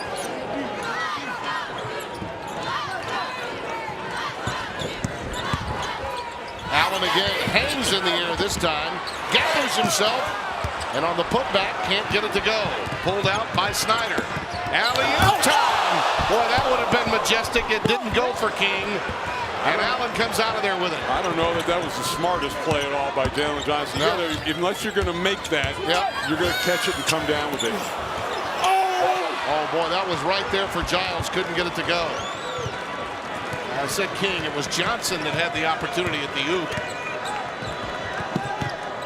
Allen again hangs in the air this time, gathers himself, and on the putback can't get it to go. Pulled out by Snyder. Alley-oop time. Boy, that would have been majestic. It didn't go for King, and Allen comes out of there with it.
I don't know that was the smartest play at all by Jalen Johnson.
No.
Unless you're going to make that, you're going to catch it and come down with it.
Oh boy, that was right there for Giles. Couldn't get it to go. I said King. It was Johnson that had the opportunity at the oop.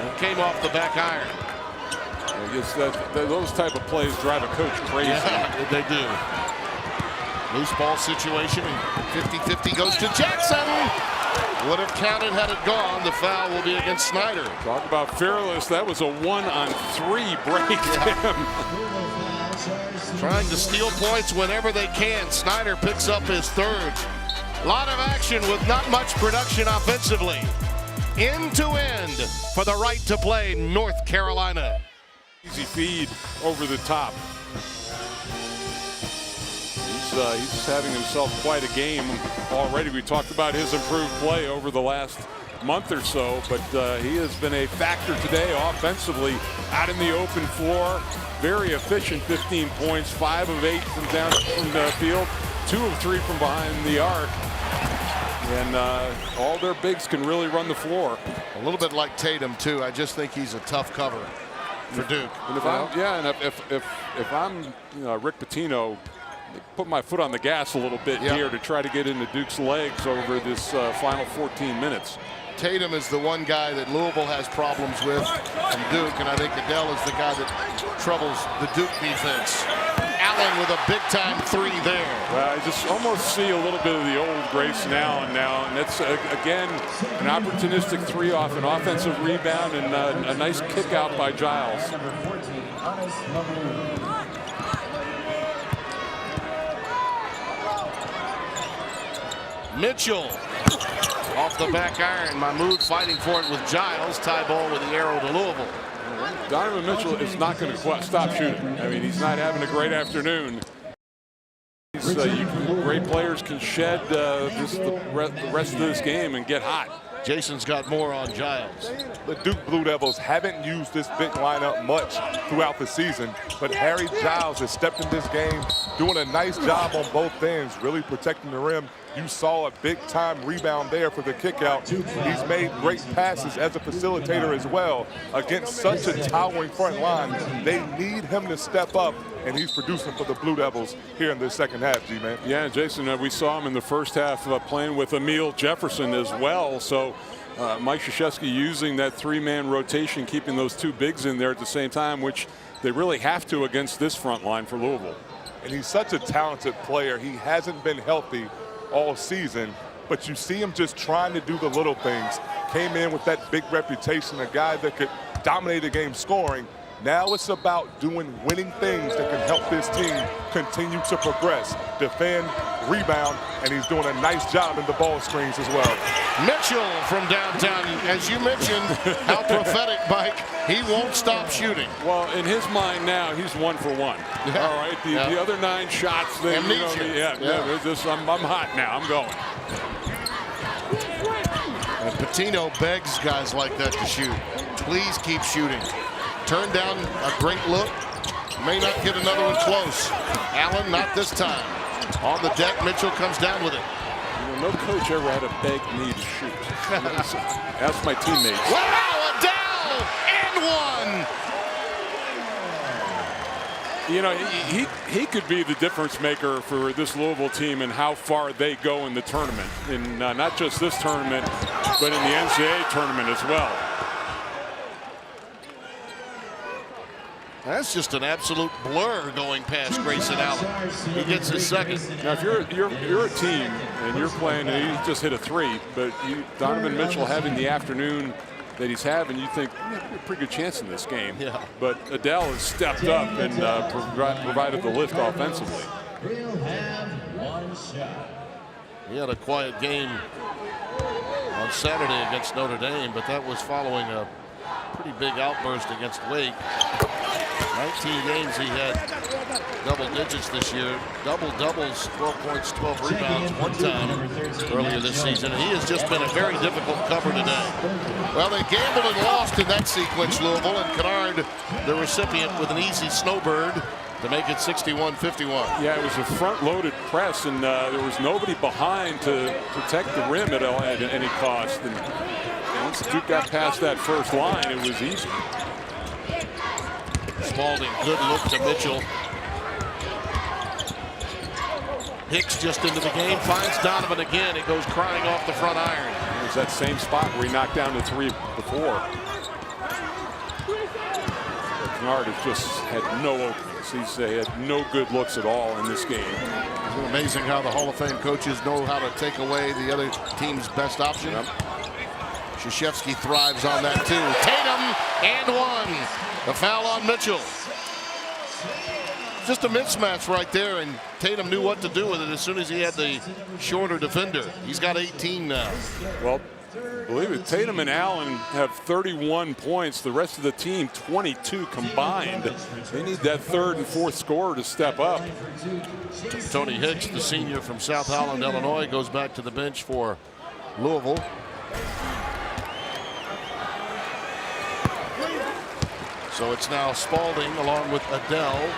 And came off the back iron.
I guess those type of plays drive a coach crazy.
Yeah, they do. Loose ball situation, and 50-50 goes to Jackson. Would have counted had it gone. The foul will be against Snyder.
Talk about fearless. That was a 1-on-3 break.
Trying to steal points whenever they can. Snyder picks up his 3rd. A lot of action with not much production offensively. End to end for the right to play North Carolina.
Easy feed over the top. He's having himself quite a game already. We talked about his improved play over the last month or so, but he has been a factor today offensively out in the open floor. Very efficient, 15 points, 5 of 8 from down from the field, 2 of 3 from behind the arc. And all their bigs can really run the floor.
A little bit like Tatum too. I just think he's a tough cover for Duke.
And if I'm Rick Pitino, put my foot on the gas a little bit here to try to get into Duke's legs over this final 14 minutes.
Tatum is the one guy that Louisville has problems with from Duke, and I think Adele is the guy that troubles the Duke defense. Allen with a big-time 3 there.
Well, I just almost see a little bit of the old Grayson Allen now, and that's, again, an opportunistic 3 off an offensive rebound and a nice kick out by Giles.
Mitchell off the back iron. Mahmoud fighting for it with Giles. Tie ball with the arrow to Louisville.
Donovan Mitchell is not going to stop shooting. I mean, he's not having a great afternoon. Great players can shed the rest of this game and get hot.
Jason's got more on Giles.
The Duke Blue Devils haven't used this big lineup much throughout the season, but Harry Giles has stepped in this game, doing a nice job on both ends, really protecting the rim. You saw a big-time rebound there for the kickout. He's made great passes as a facilitator as well. Against such a towering front line, they need him to step up, and he's producing for the Blue Devils here in the second half, G-Man.
Yeah, Jason, we saw him in the first half playing with Emil Jefferson as well. So Mike Krzyzewski using that three-man rotation, keeping those two bigs in there at the same time, which they really have to against this front line for Louisville.
And he's such a talented player. He hasn't been healthy all season, but you see him just trying to do the little things. Came in with that big reputation, a guy that could dominate the game scoring. Now it's about doing winning things that can help this team continue to progress, defend, rebound, and he's doing a nice job in the ball screens as well.
Mitchell from downtown, as you mentioned, how prophetic, Mike. He won't stop shooting.
Well, in his mind now, he's 1 for 1.
Yeah.
All right, the other 9 shots, I'm hot now. I'm going.
And Patino begs guys like that to shoot. Please keep shooting. Turn down a great look. May not get another one close. Allen, not this time. On the deck, Mitchell comes down with it.
No coach ever had to beg me to shoot. Ask my teammates.
Wow, Adele! And one!
You know, he could be the difference maker for this Louisville team and how far they go in the tournament. In not just this tournament, but in the NCAA tournament as well.
That's just an absolute blur going past Grayson Allen. He gets his second.
Now, if you're a team and you're playing, and he just hit a 3, but Donovan Mitchell having the afternoon that he's having, you think a pretty good chance in this game.
Yeah.
But Adele has stepped up and provided the lift offensively.
He'll have one shot.
He had a quiet game on Saturday against Notre Dame, but that was following a pretty big outburst against Wake. 19 games he had double digits this year. Double doubles, 12 points, 12 rebounds one time earlier this season. And he has just been a very difficult cover today. Well, they gambled and lost in that sequence, Louisville, and Kennard, the recipient, with an easy snowbird to make it 61-51.
Yeah, it was a front-loaded press, and there was nobody behind to protect the rim at any cost. And once Duke got past that first line, it was easy.
Spalding, good look to Mitchell. Hicks just into the game, finds Donovan again. It goes crying off the front iron.
It was that same spot where he knocked down the 3 before. Kennard has just had no openings. He's had no good looks at all in this game.
Isn't it amazing how the Hall of Fame coaches know how to take away the other team's best option? Yep. Krzyzewski thrives on that too. Tatum and one. The foul on Mitchell. Just a mismatch right there, and Tatum knew what to do with it as soon as he had the shorter defender. He's got 18 now.
Well, believe it, Tatum and Allen have 31 points. The rest of the team, 22 combined. They need that third and fourth scorer to step up.
Tony Hicks, the senior from South Holland, Illinois, goes back to the bench for Louisville. So it's now Spalding along with Adele.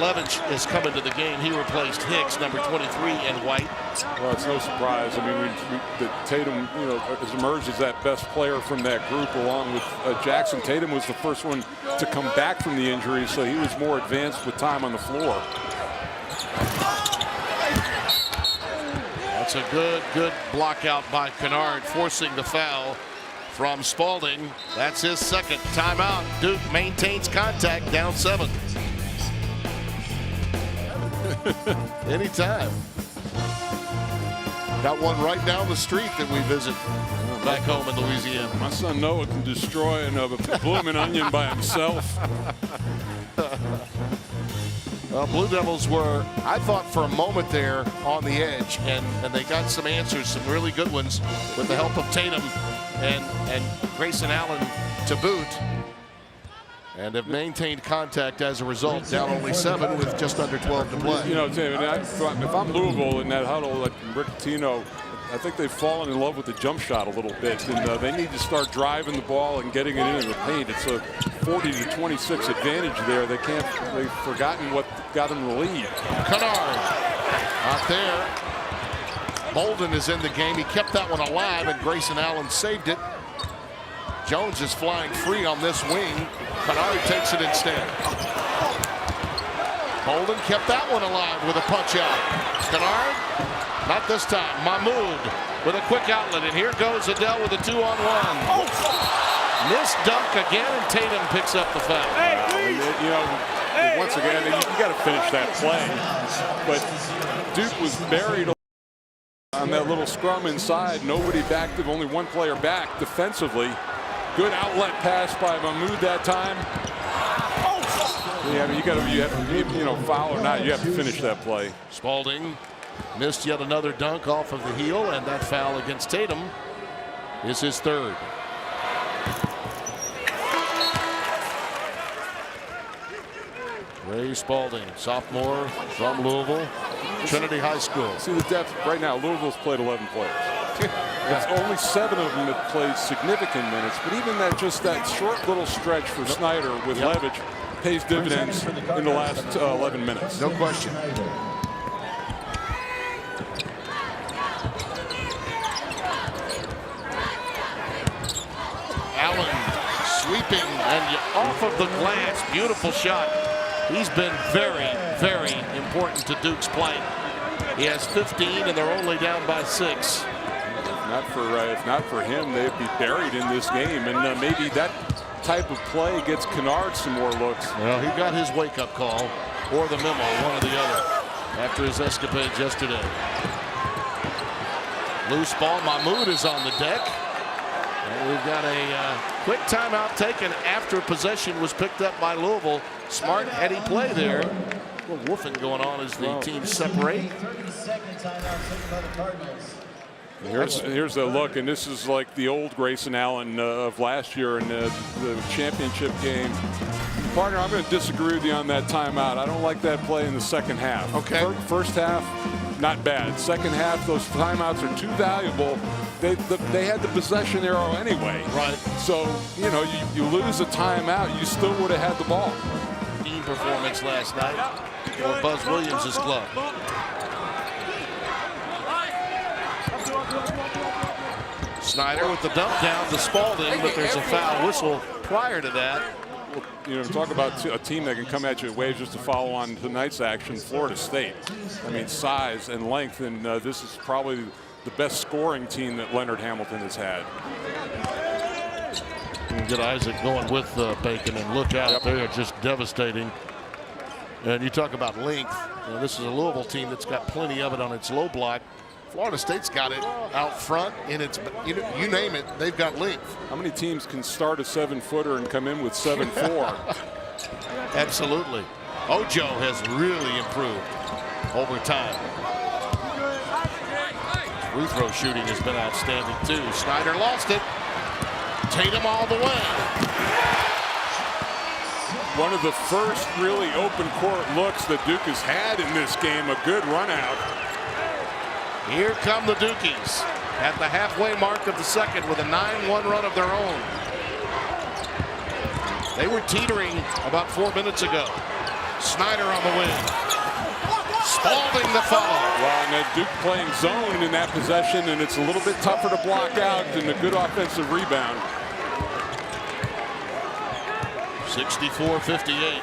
Levitch has come into the game. He replaced Hicks, number 23, in white.
Well, it's no surprise. I mean, Tatum, has emerged as that best player from that group, along with Jackson. Tatum was the first one to come back from the injury, so he was more advanced with time on the floor.
That's a good block out by Kennard, forcing the foul from Spalding. That's his second timeout. Duke maintains contact, down 7. Anytime. Got one right down the street that we visit back home in Louisiana.
My son Noah can destroy a blooming onion by himself.
Blue Devils were, I thought, for a moment there on the edge, and they got some answers, some really good ones, with the help of Tatum and Grayson Allen to boot, and have maintained contact as a result, down only 7 with just under 12 to play.
You know, Tim, if I'm Louisville in that huddle, like Rick Pitino, I think they've fallen in love with the jump shot a little bit, and they need to start driving the ball and getting it into the paint. It's a 40-26 advantage there. They've forgotten what got them the lead.
Kennard out there. Bolden is in the game. He kept that one alive, and Grayson Allen saved it. Jones is flying free on this wing. Kennard takes it instead. Bolden kept that one alive with a punch out. Kennard, not this time. Mahmoud with a quick outlet, and here goes Adele with a 2-on-1. Missed dunk again, and Tatum picks up the foul.
You know, once again, you got to finish that play. But Duke was buried on that little scrum inside. Nobody backed him, only one player back defensively. Good outlet pass by Mahmoud that time. Yeah, I mean, you know, foul or not, you have to finish that play.
Spalding missed yet another dunk off of the heel, and that foul against Tatum is his third. Ray Spalding, sophomore from Louisville, Trinity High School.
See the depth right now. Louisville's played 11 players. It's only 7 of them have played significant minutes, but even that short little stretch for Snyder with Levitch pays dividends in the last 11 minutes.
No question. Allen sweeping and off of the glass. Beautiful shot. He's been very, very important to Duke's play. He has 15, and they're only down by 6.
If not for him, they'd be buried in this game, and maybe that type of play gets Kennard some more looks.
Well, he got his wake-up call, or the memo, one or the other, after his escapades yesterday. Loose ball. Mahmoud is on the deck. And we've got a quick timeout taken after possession was picked up by Louisville. Smart, heady play there. A little woofing going on as the teams separate.
30-second timeout taken by the Cardinals.
Here's a look, and this is like the old Grayson Allen of last year in the championship game. Partner, I'm going to disagree with you on that timeout. I don't like that play in the second half.
Okay.
First half, not bad. Second half, those timeouts are too valuable. They had the possession arrow anyway.
Right.
So, you know, you lose a timeout, you still would have had the ball.
Team performance last night for Buzz Williams' club. Snyder with the dump down to Spalding, but there's a foul whistle prior to that.
You know, talk about a team that can come at you at waves. Just to follow on tonight's action, Florida State. I mean, size and length, and this is probably the best scoring team that Leonard Hamilton has had.
And get Isaac going with Bacon, and look out, they're just devastating. And you talk about length. You know, this is a Louisville team that's got plenty of it on its low block. Florida State's got it out front in its, you name it, they've got length.
How many teams can start a 7-footer and come in with 7'4"?
Absolutely. Ojo has really improved over time. Free throw shooting has been outstanding too. Snyder lost it. Tatum all the way.
One of the first really open court looks that Duke has had in this game. A good run out.
Here come the Dukies at the halfway mark of the second with a 9-1 run of their own. They were teetering about 4 minutes ago. Snyder on the wing. Spalding the follow.
Well, and Duke playing zone in that possession, and it's a little bit tougher to block out than a good offensive rebound.
64-58.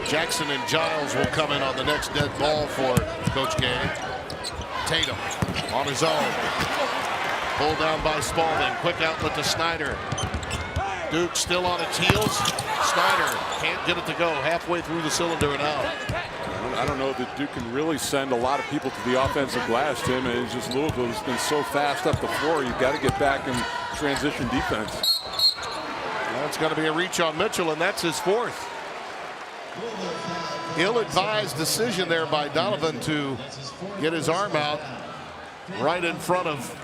Jackson and Giles will come in on the next dead ball for Coach Gay. Tatum on his own. Pulled down by Spalding. Quick outlet to Snyder. Duke still on its heels. Snyder can't get it to go. Halfway through the cylinder and out.
I don't know that Duke can really send a lot of people to the offensive glass, Tim. And it's just Louisville has been so fast up the floor. You've got to get back in transition defense.
That's going to be a reach on Mitchell, and that's his fourth. ill-advised decision there by Donovan to get his arm out right in front of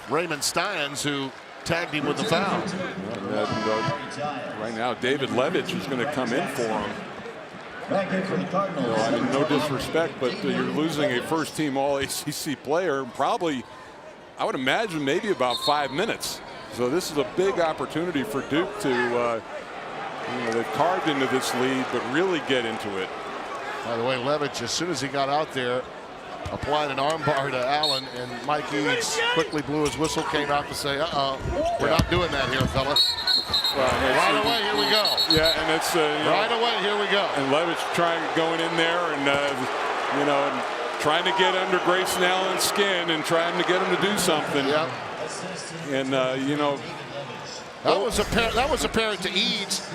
Raymond Steins, who tagged him with the foul.
Right now, David Levitch is going to come in for him.
Back in for the Cardinals.
So, I mean, no disrespect, but you're losing a first-team All-ACC player, probably, I would imagine, maybe about 5 minutes. So this is a big opportunity for Duke to, they've carved into this lead, but really get into it.
By the way, Levitch, as soon as he got out there, applied an arm bar to Allen, and Mike Eads quickly blew his whistle, came out to say, we're not doing that here, fella. Right away, here we go.
Yeah, and it's
right away, here we go.
And Levitch going in there and and trying to get under Grayson Allen's skin and trying to get him to do something.
Yep.
And
that was apparent to Eads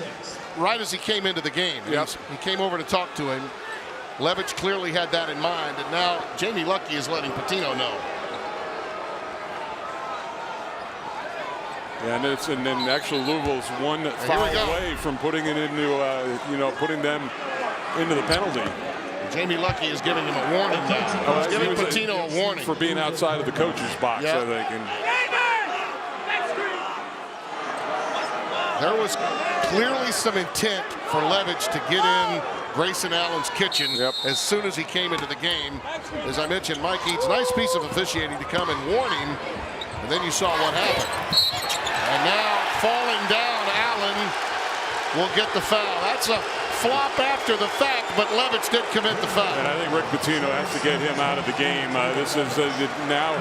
right as he came into the game.
Yep.
He came over to talk to him. Levitch clearly had that in mind, and now Jamie Lucky is letting Patino know.
Yeah, and then actually Louisville's one foul away from putting it into putting them into the penalty.
Jamie Lucky is giving him a warning now. He's giving Patino a warning
for being outside of the coach's box.
Yep.
I think. And
there was clearly some intent for Levitch to get in Grayson Allen's kitchen as soon as he came into the game. As I mentioned, Mike Eads, nice piece of officiating to come and warn him, and then you saw what happened. And now falling down, Allen will get the foul. That's a flop after the fact, but Levitch did commit the foul.
And I think Rick Pitino has to get him out of the game. This is now,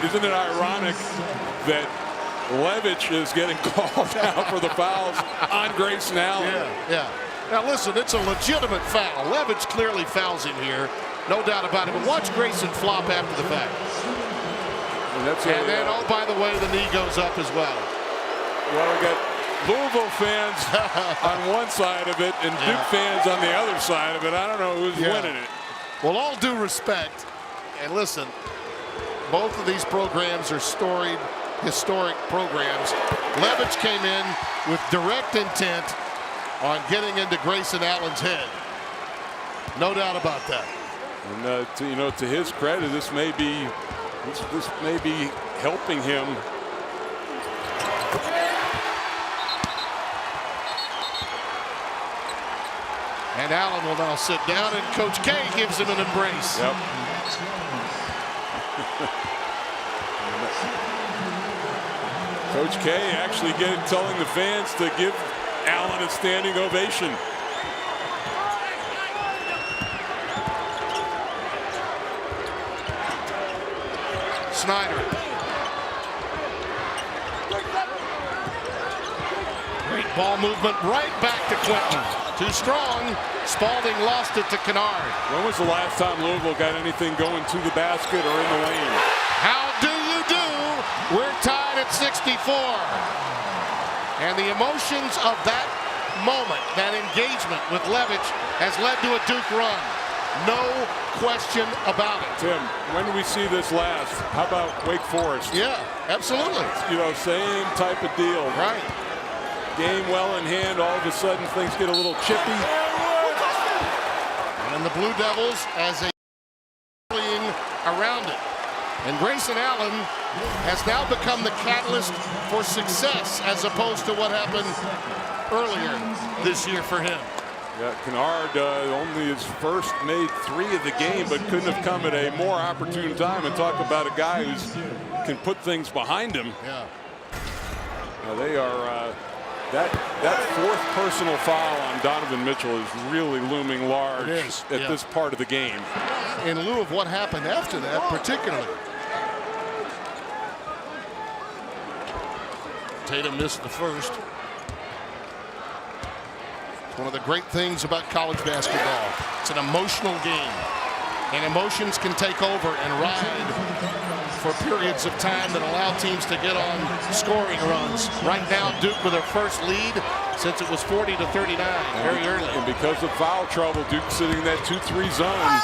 isn't it ironic that Levitch is getting called out for the fouls on Grayson Allen?
Yeah. Now listen, it's a legitimate foul. Levitch clearly fouls him here, no doubt about it. But watch Grayson flop after the fact. And then, oh, by the way, the knee goes up as well.
Well, we got Louisville fans on one side of it and Duke fans on the other side of it. I don't know who's winning it.
Well, all due respect, and listen, both of these programs are storied, historic programs. Levitch came in with direct intent on getting into Grayson Allen's head. No doubt about that.
And to his credit, this may be helping him.
And Allen will now sit down, and Coach K gives him an embrace.
Yep. Coach K actually telling the fans to give Allen a standing ovation.
Snyder. Great ball movement right back to Quentin. Too strong. Spalding lost it to Kennard.
When was the last time Louisville got anything going to the basket or in the lane?
How do you do? We're tied at 64. And the emotions of that moment, that engagement with Levitch, has led to a Duke run. No question about it.
Tim, when do we see this last? How about Wake Forest?
Yeah, absolutely.
Same type of deal.
Right.
Game well in hand, all of a sudden things get a little chippy.
And the Blue Devils as a playing around it. And Grayson Allen has now become the catalyst for success as opposed to what happened earlier this year for him.
Yeah, Kennard only his first made 3 of the game, but couldn't have come at a more opportune time. And talk about a guy who can put things behind him.
Yeah.
Now they are that fourth personal foul on Donovan Mitchell is really looming large at this part of the game.
In lieu of what happened after that, particularly. Tatum missed the first. One of the great things about college basketball, it's an emotional game, and emotions can take over and ride for periods of time that allow teams to get on scoring runs. Right now, Duke with their first lead since it was 40-39 very early.
And because of foul trouble, Duke sitting in that 2-3 zone.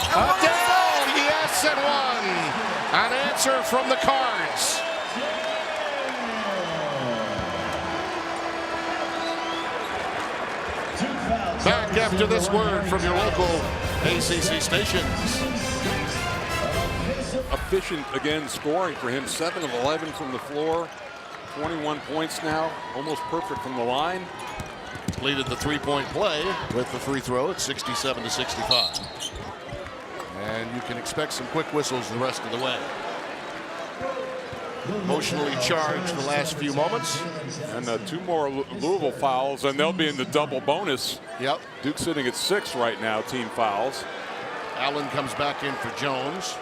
Down, yes, and one. An answer from the Cards. Back after after this word from your local ACC stations.
Efficient again scoring for him. 7 of 11 from the floor. 21 points now. Almost perfect from the line.
Completed the three-point play with the free throw at 67-65. And you can expect some quick whistles the rest of the way. Emotionally charged the last few moments.
And 2 more Louisville fouls, and they'll be in the double bonus.
Yep.
Duke sitting at 6 right now, team fouls.
Allen comes back in for Jones.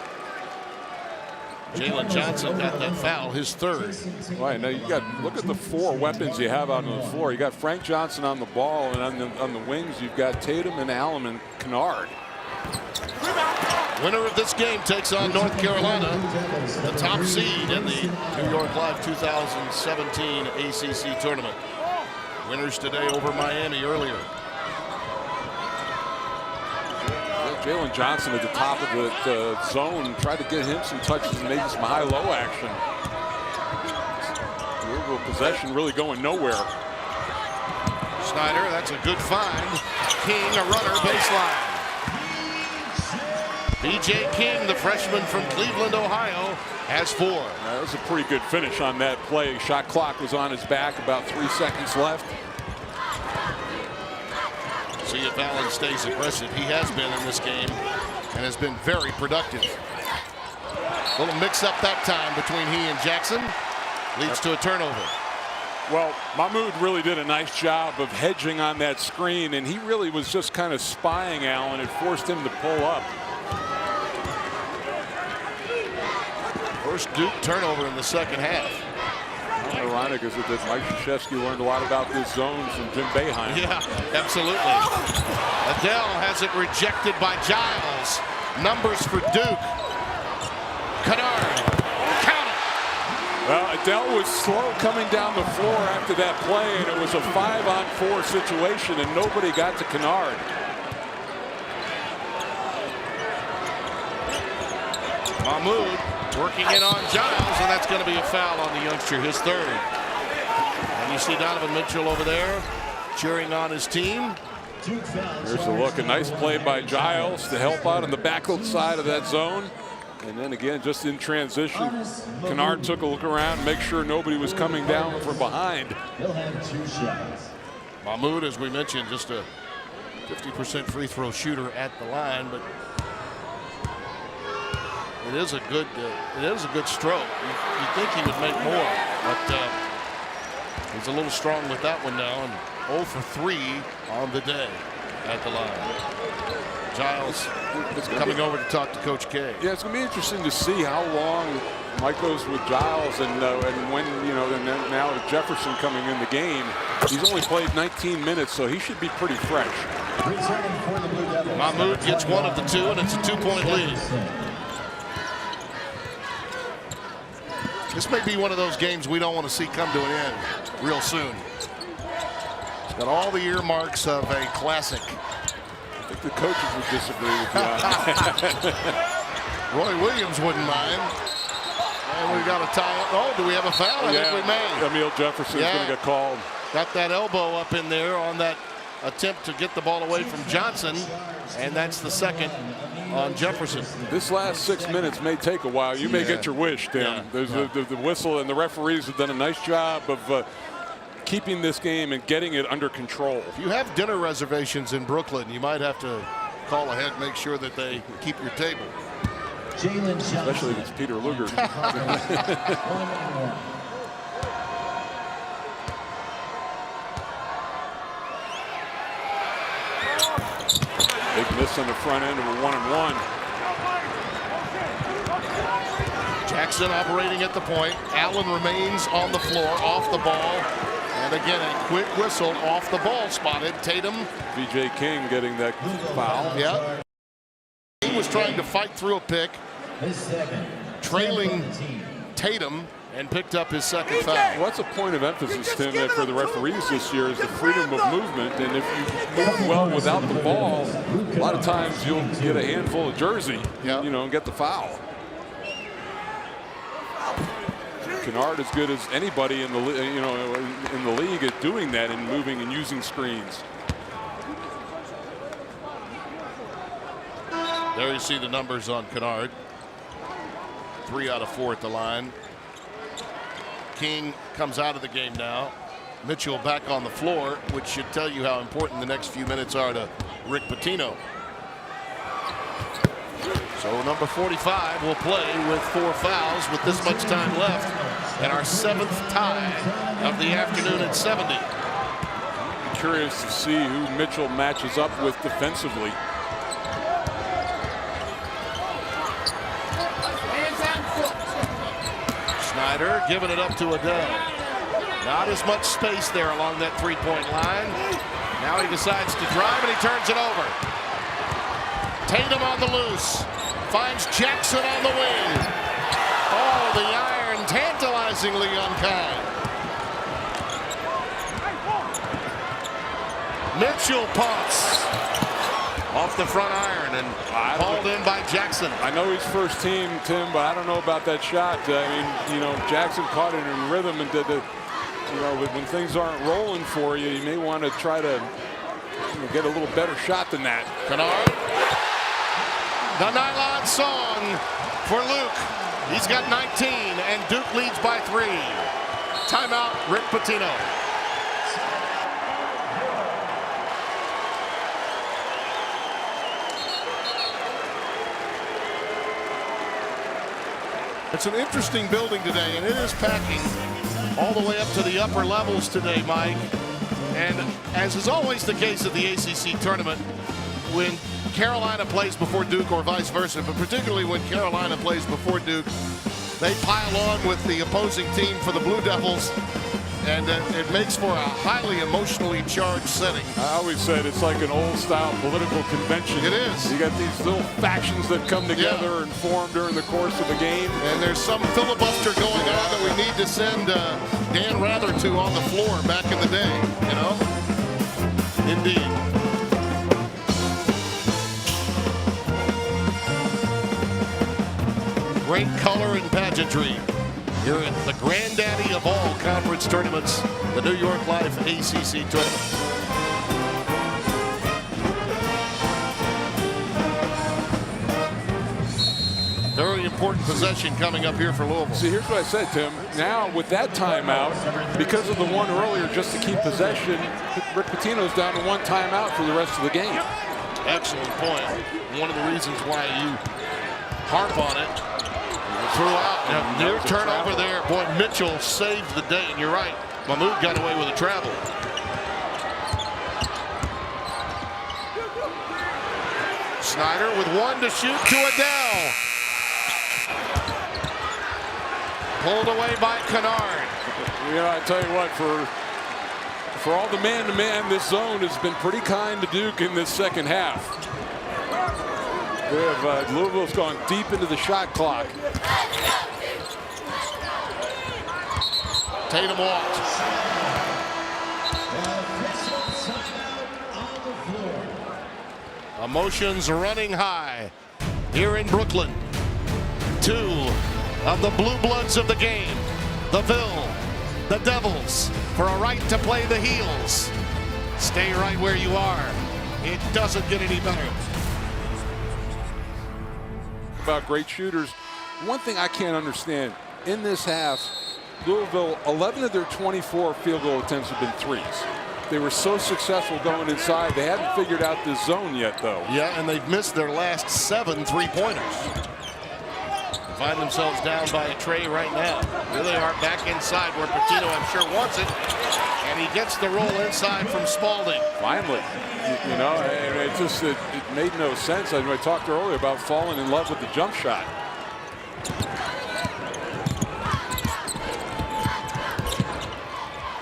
Jalen Johnson got that foul, his third.
Right, now you got, look at the 4 weapons you have out on the floor. You got Frank Johnson on the ball, and on the wings you've got Tatum and Allen and Kennard.
Winner of this game takes on North Carolina, the top seed in the New York Live 2017 ACC Tournament. Winners today over Miami earlier.
Jalen Johnson at the top of the zone, tried to get him some touches and maybe some high-low action. Louisville possession really going nowhere.
Snyder, that's a good find. King, a runner, baseline. B.J. King, the freshman from Cleveland, Ohio, has 4.
That was a pretty good finish on that play. Shot clock was on his back, about 3 seconds left.
See if Allen stays aggressive. He has been in this game and has been very productive. A little mix-up that time between he and Jackson leads to a turnover.
Well, Mahmoud really did a nice job of hedging on that screen, and he really was just kind of spying Allen. It forced him to pull up.
First Duke turnover in the second half.
Ironic is that Mike Krzyzewski learned a lot about this zone from Jim Boeheim.
Yeah, absolutely. Adele has it rejected by Giles. Numbers for Duke. Kennard, count it.
Well, Adele was slow coming down the floor after that play, and it was a 5-on-4 situation, and nobody got to Kennard.
Mahmoud working in on Giles, and that's going to be a foul on the youngster, his third. And you see Donovan Mitchell over there cheering on his team.
Here's a look, a nice play by Giles to help out on the backward side of that zone. And then again, just in transition, Kennard took a look around, make sure nobody was coming down from behind.
He'll have 2 shots.
Mahmoud, as we mentioned, just a 50% free throw shooter at the line, but it is a good stroke. You think he would make more, but he's a little strong with that one now, and 0 for 3 on the day at the line. Giles is coming over to talk to Coach K.
Yeah, it's going to be interesting to see how long Mike goes with Giles, and when, you know, and then now Jefferson coming in the game. He's only played 19 minutes, so he should be pretty fresh.
Mahmoud gets one of the 2, and it's a 2-point lead. This may be one of those games we don't want to see come to an end real soon. It's got all the earmarks of a classic.
I think the coaches would disagree with you on that.
Roy Williams wouldn't mind. And we got a tie. Oh, do we have a foul? I think we may.
Emile Jefferson's going to get called.
Got that elbow up in there on that attempt to get the ball away from Johnson, and that's the second on Jefferson.
This last 6 minutes may take a while. You may get your wish, Tim.
Yeah.
There's the whistle, and the referees have done a nice job of keeping this game and getting it under control.
If you have dinner reservations in Brooklyn, you might have to call ahead and make sure that they keep your table.
Especially if it's Peter Luger. Big miss on the front end of a 1-and-1.
Jackson operating at the point. Allen remains on the floor, off the ball. And again, a quick whistle off the ball spotted. Tatum.
B.J. King getting that foul.
Yeah. He was trying to fight through a pick, trailing Tatum, and picked up his second foul.
Well, that's a point of emphasis, Tim, for the referees this year is the freedom of movement. And if you move well without the ball, a lot of times you'll get a handful of jersey, you know, and get the foul. Kennard as good as anybody in the league at doing that and moving and using screens.
There you see the numbers on Kennard. 3 out of 4 at the line. King comes out of the game now. Mitchell back on the floor, which should tell you how important the next few minutes are to Rick Pitino. So number 45 will play with 4 fouls with this much time left, and our 7th tie of the afternoon at 70.
Curious to see who Mitchell matches up with defensively.
Snyder giving it up to Adele. Not as much space there along that 3-point line. Now he decides to drive and he turns it over. Tatum on the loose. Finds Jackson on the wing. Oh, the iron tantalizingly unkind. Mitchell pumps off the front iron and hauled in by Jackson.
I know he's first team, Tim, but I don't know about that shot. I mean, you know, Jackson caught it in rhythm and did the, you know, when things aren't rolling for you, you may want to try to get a little better shot than that.
Kennard. The nylon song for Luke. He's got 19 and Duke leads by 3. Timeout, Rick Pitino. It's an interesting building today, and it is packing all the way up to the upper levels today, Mike. And as is always the case at the ACC tournament, when Carolina plays before Duke or vice versa, but particularly when Carolina plays before Duke, they pile on with the opposing team for the Blue Devils, and it makes for a highly emotionally charged setting.
I always said it's like an old-style political convention.
It is.
You got these little factions that come together and form during the course of the game.
And there's some filibuster going on that we need to send Dan Rather to on the floor back in the day, you know? Indeed. Great color and pageantry here at the granddaddy of all conference tournaments, the New York Life ACC Tournament. Very important possession coming up here for Louisville.
See, here's what I said, Tim. Now, with that timeout, because of the one earlier just to keep possession, Rick Pitino's down to 1 timeout for the rest of the game.
Excellent point. One of the reasons why you harp on it. Throughout, near turnover there. Boy, Mitchell saved the day, and you're right. Mahmoud got away with a travel. Snyder with 1 to shoot to Adele. Pulled away by Kennard.
You know, I tell you what, for all the man-to-man, this zone has been pretty kind to Duke in this second half. We have Louisville's gone deep into the shot clock.
Tatum walked. Emotions running high here in Brooklyn. 2 of the blue bloods of the game, the Ville, the Devils, for a right to play the heels. Stay right where you are. It doesn't get any better.
About great shooters. One thing I can't understand, in this half, Louisville, 11 of their 24 field goal attempts have been threes. They were so successful going inside. They haven't figured out this zone yet, though.
Yeah, and they've missed their last 7 3-pointers. Find themselves down by a tray right now. Here they are back inside where Pitino, I'm sure, wants it. And he gets the roll inside from Spalding.
Finally. You know, it made no sense. I talked earlier about falling in love with the jump shot.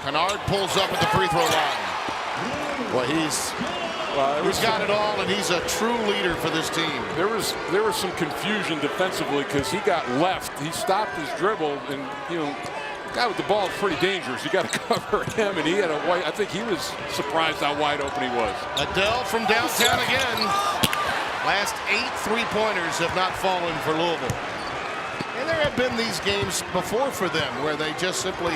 Kennard pulls up at the free throw line. Well, he's got it all, and he's a true leader for this team.
There was some confusion defensively because he got left. He stopped his dribble, and you know, the guy with the ball is pretty dangerous. You got to cover him, and he had a wide. I think he was surprised how wide open he was.
Adele from downtown again. Last 8 3-pointers have not fallen for Louisville. And there have been these games before for them where they just simply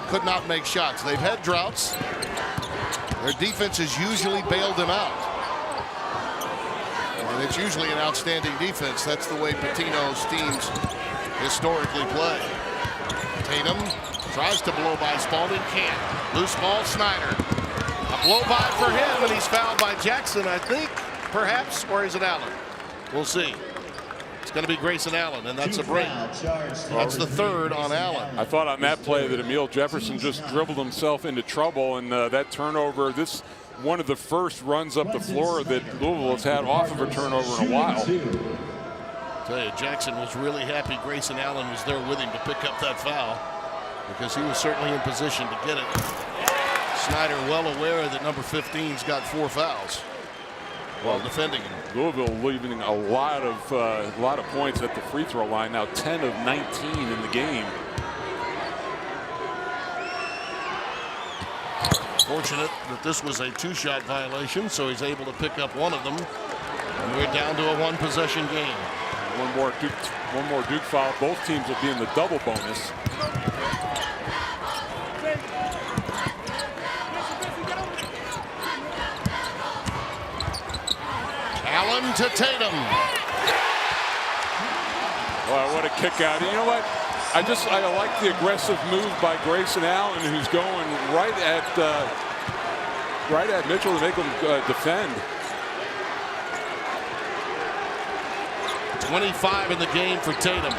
could not make shots. They've had droughts. Their defense has usually bailed them out. And it's usually an outstanding defense. That's the way Pitino's teams historically play. Tatum tries to blow by Spalding, can't. Loose ball, Snyder. A blow by for him, and he's fouled by Jackson, I think, perhaps, or is it Allen? We'll see. It's going to be Grayson Allen, and that's a break. That's the third on Allen.
I thought on that play that Emile Jefferson just dribbled himself into trouble, and that turnover, this one of the first runs up the floor that Louisville has had off of a turnover in a while.
I tell you, Jackson was really happy Grayson Allen was there with him to pick up that foul, because he was certainly in position to get it. Snyder well aware that number 15's got 4 fouls while defending him.
Louisville leaving a lot of points at the free throw line now, 10 of 19 in the game.
Fortunate that this was a 2-shot violation, so he's able to pick up one of them, and we're down to a 1-possession game.
One more Duke foul. Both teams will be in the double bonus.
Allen to Tatum.
Wow, what a kick out. You know what? I like the aggressive move by Grayson Allen, who's going right at Mitchell to make him defend.
25 in the game for Tatum.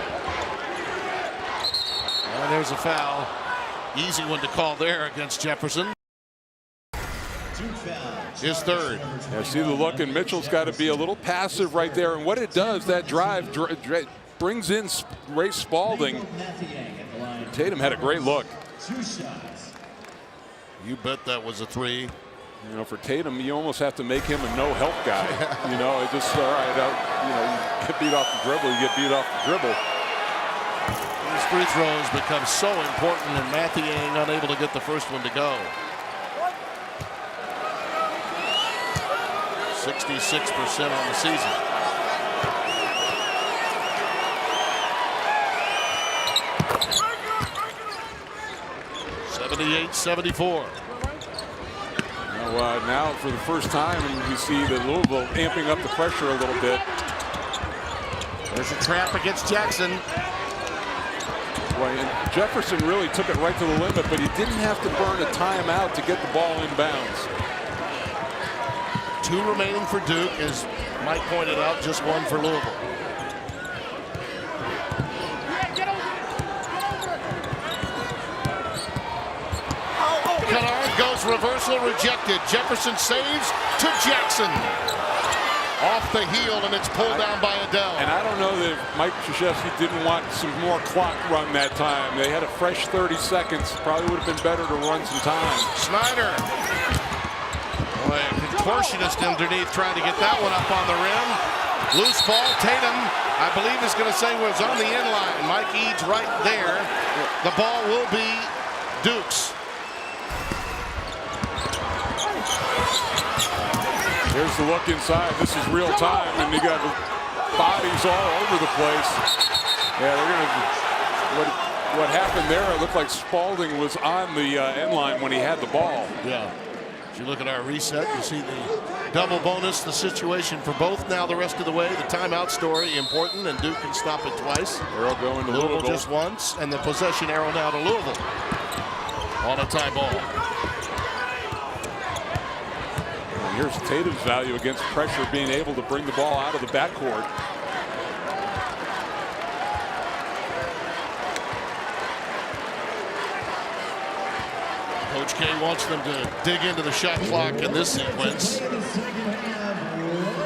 And there's a foul. Easy one to call there against Jefferson. His third.
Yeah, see the look, and Mitchell's got to be a little passive right there. And what it does, that drive brings in Ray Spalding. Tatum had a great look.
You bet that was a 3.
You know, for Tatum, you almost have to make him a no-help guy. You know, it just, all right, you know, you get beat off the dribble, you get beat off the dribble.
These free throws become so important, and Mathiang unable to get the first one to go. 66% on the season. (78-74).
Now for the first time, we see that Louisville amping up the pressure a little bit.
There's a trap against Jackson.
Boy, and Jefferson really took it right to the limit, but he didn't have to burn a timeout to get the ball inbounds.
2 remaining for Duke, as Mike pointed out, just 1 for Louisville. Kennard goes reversal, rejected. Jefferson saves to Jackson. Off the heel, and it's pulled down by Adele.
And I don't know that Mike Krzyzewski didn't want some more clock run that time. They had a fresh 30 seconds. Probably would have been better to run some time.
Snyder. Boy, a contortionist underneath trying to get that one up on the rim. Loose ball. Tatum, I believe, is going to say was on the inline. Mike Eads right there. The ball will be Duke's.
Here's the look inside. This is real time, and you got bodies all over the place. Yeah, they're gonna. What happened there? It looked like Spalding was on the end line when he had the ball.
Yeah. If you look at our reset, you see the double bonus, the situation for both now the rest of the way. The timeout story important, and Duke can stop it twice.
Arrow going to
Louisville
Louisville
just once, and the possession arrow now to Louisville on a tie ball.
Here's Tatum's value against pressure, being able to bring the ball out of the backcourt.
Coach K wants them to dig into the shot clock in this sequence.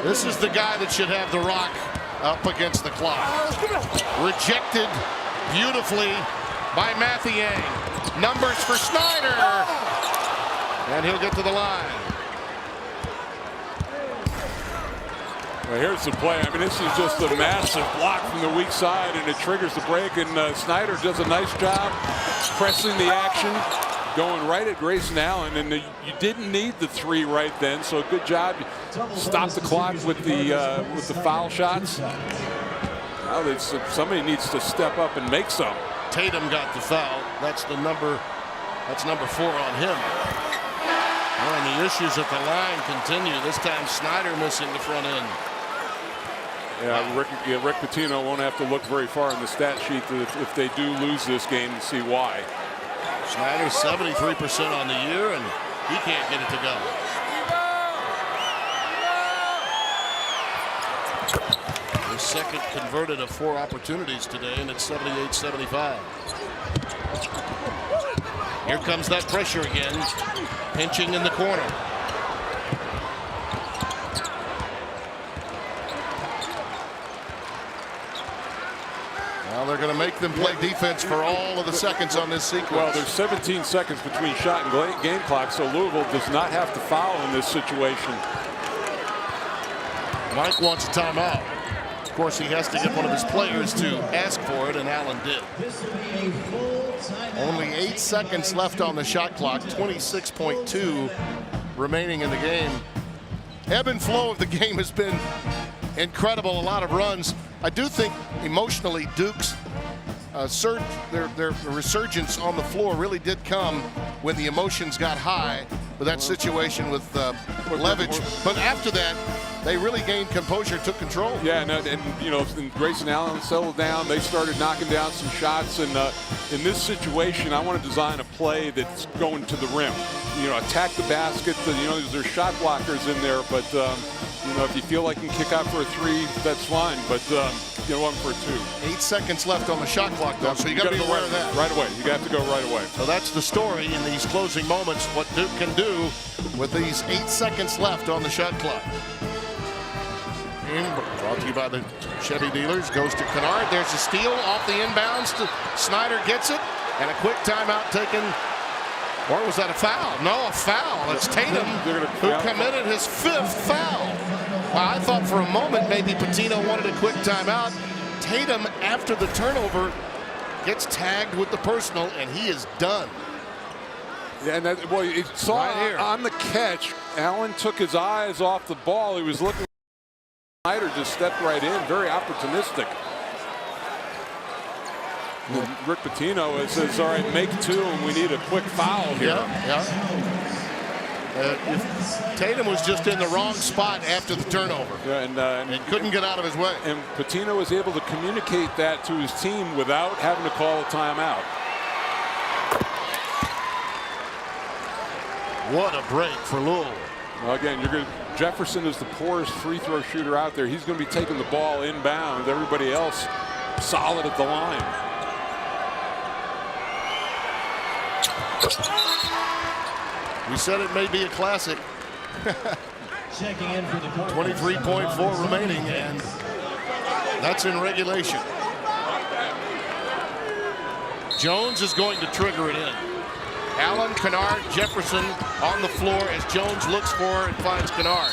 This is the guy that should have the rock up against the clock. Rejected beautifully by Mathiang. Numbers for Snyder. And he'll get to the line.
Well, here's the play. I mean, this is just a massive block from the weak side, and it triggers the break. And Snyder does a nice job pressing the action, going right at Grayson Allen. And you didn't need the 3 right then, so good job. Stop the clock with the foul shots. Now somebody needs to step up and make some.
Tatum got the foul. That's number 4 on him. And the issues at the line continue. This time Snyder missing the front end.
Yeah, Rick Pitino won't have to look very far in the stat sheet if they do lose this game to see why.
Snyder's 73% on the year, and he can't get it to go. The second converted of 4 opportunities today, and it's 78-75. Here comes that pressure again, pinching in the corner. Well, they're going to make them play defense for all of the seconds on this sequence.
Well, there's 17 seconds between shot and game clock, so Louisville does not have to foul in this situation.
Mike wants a timeout. Of course, he has to get one of his players to ask for it, and Allen did. Only 8 seconds left on the shot clock, 26.2 remaining in the game. Ebb and flow of the game has been incredible, a lot of runs. I do think emotionally Duke's their resurgence on the floor really did come when the emotions got high with that situation with Levitch. But after that, they really gained composure, took control.
Yeah, and you know, Grayson Allen settled down. They started knocking down some shots, and in this situation, I want to design a play that's going to the rim. You know, attack the basket. You know, there's shot blockers in there, but you know, if you feel like you can kick out for a 3, that's fine. But you know, 1 for a 2.
8 seconds left on the shot clock, though, so you got to be aware of that.
Right away. You got to go right away.
So that's the story in these closing moments, what Duke can do with these 8 seconds left on the shot clock. Brought to you by the Chevy dealers. Goes to Kennard. There's a steal off the inbounds. Snyder gets it. And a quick timeout taken. Or was that a foul? No, a foul. It's Tatum who committed his 5th foul. Well, I thought for a moment maybe Pitino wanted a quick timeout. Tatum, after the turnover, gets tagged with the personal, and he is done.
Yeah, and that, well, you saw right here on the catch, Allen took his eyes off the ball. He was looking. Snyder just stepped right in, very opportunistic. Rick Pitino says, all right, make 2, and we need a quick foul here.
If Tatum was just in the wrong spot after the turnover.
Yeah, and
couldn't get out of his way.
And Pitino was able to communicate that to his team without having to call a timeout.
What a break for Louisville.
Well, again, Jefferson is the poorest free throw shooter out there. He's going to be taking the ball inbound. Everybody else solid at the line.
We said it may be a classic.
Checking in for the
23.4 remaining, and that's in regulation. Jones is going to trigger it in. Allen, Kennard, Jefferson on the floor as Jones looks for and finds Kennard.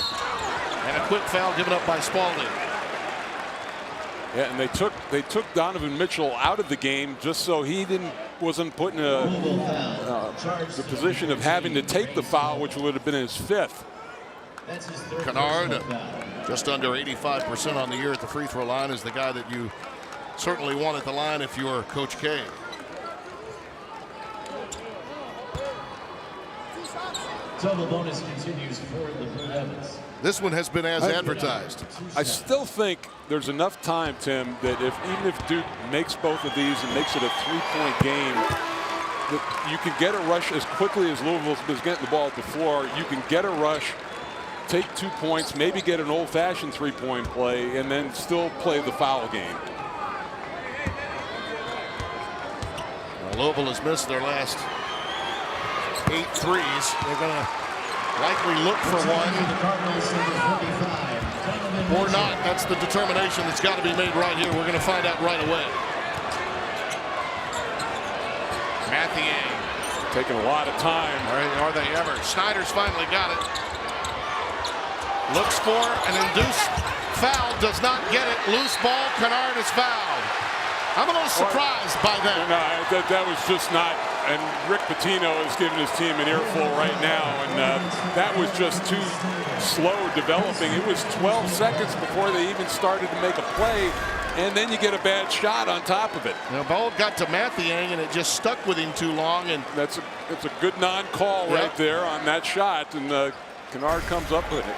And a quick foul given up by Spalding.
Yeah, and they took Donovan Mitchell out of the game just so he wasn't put in the position of having to take the foul, which would have been his 5th.
Kennard, just under 85% on the year at the free throw line, is the guy that you certainly want at the line if you're Coach K.
Total bonus continues for the Blue Devils.
This one has been as advertised.
I still think there's enough time, Tim, that even if Duke makes both of these and makes it a 3-point game, that you can get a rush as quickly as Louisville is getting the ball at the floor. You can get a rush, take 2 points, maybe get an old-fashioned 3-point play, and then still play the foul game.
Well, Louisville has missed their last 8 threes. They're going to likely look for one or not. That's the determination that's got to be made right here. We're going to find out right away. Mathieu
taking a lot of time.
Are they ever? Snyder's finally got it. Looks for an induced foul. Does not get it. Loose ball. Kennard is fouled. I'm a little surprised by that.
No, that was just not. And Rick Pitino is giving his team an earful right now, and that was just too slow developing. It was 12 seconds before they even started to make a play, and then you get a bad shot on top of it.
The ball got to Mathieu, and it just stuck with him too long. And
it's a good non-call right there on that shot, and Kennard comes up with it.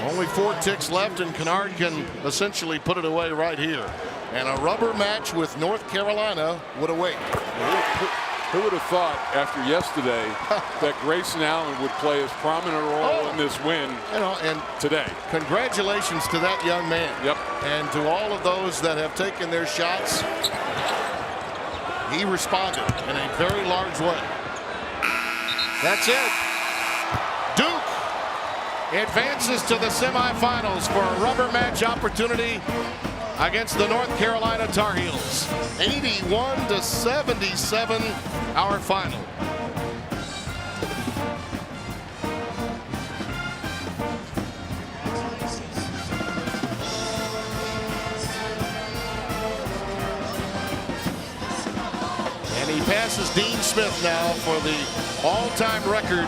Only 4 ticks left, and Kennard can essentially put it away right here. And a rubber match with North Carolina would await.
Who would have thought after yesterday that Grayson Allen would play as prominent a role in this win
and
today?
Congratulations to that young man.
Yep.
And to all of those that have taken their shots. He responded in a very large way. That's it. Duke advances to the semifinals for a rubber match opportunity against the North Carolina Tar Heels. 81-77, our final. And he passes Dean Smith now for the all-time record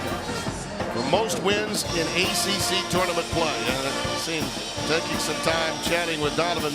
for most wins in ACC tournament play. And it seemed taking some time chatting with Donovan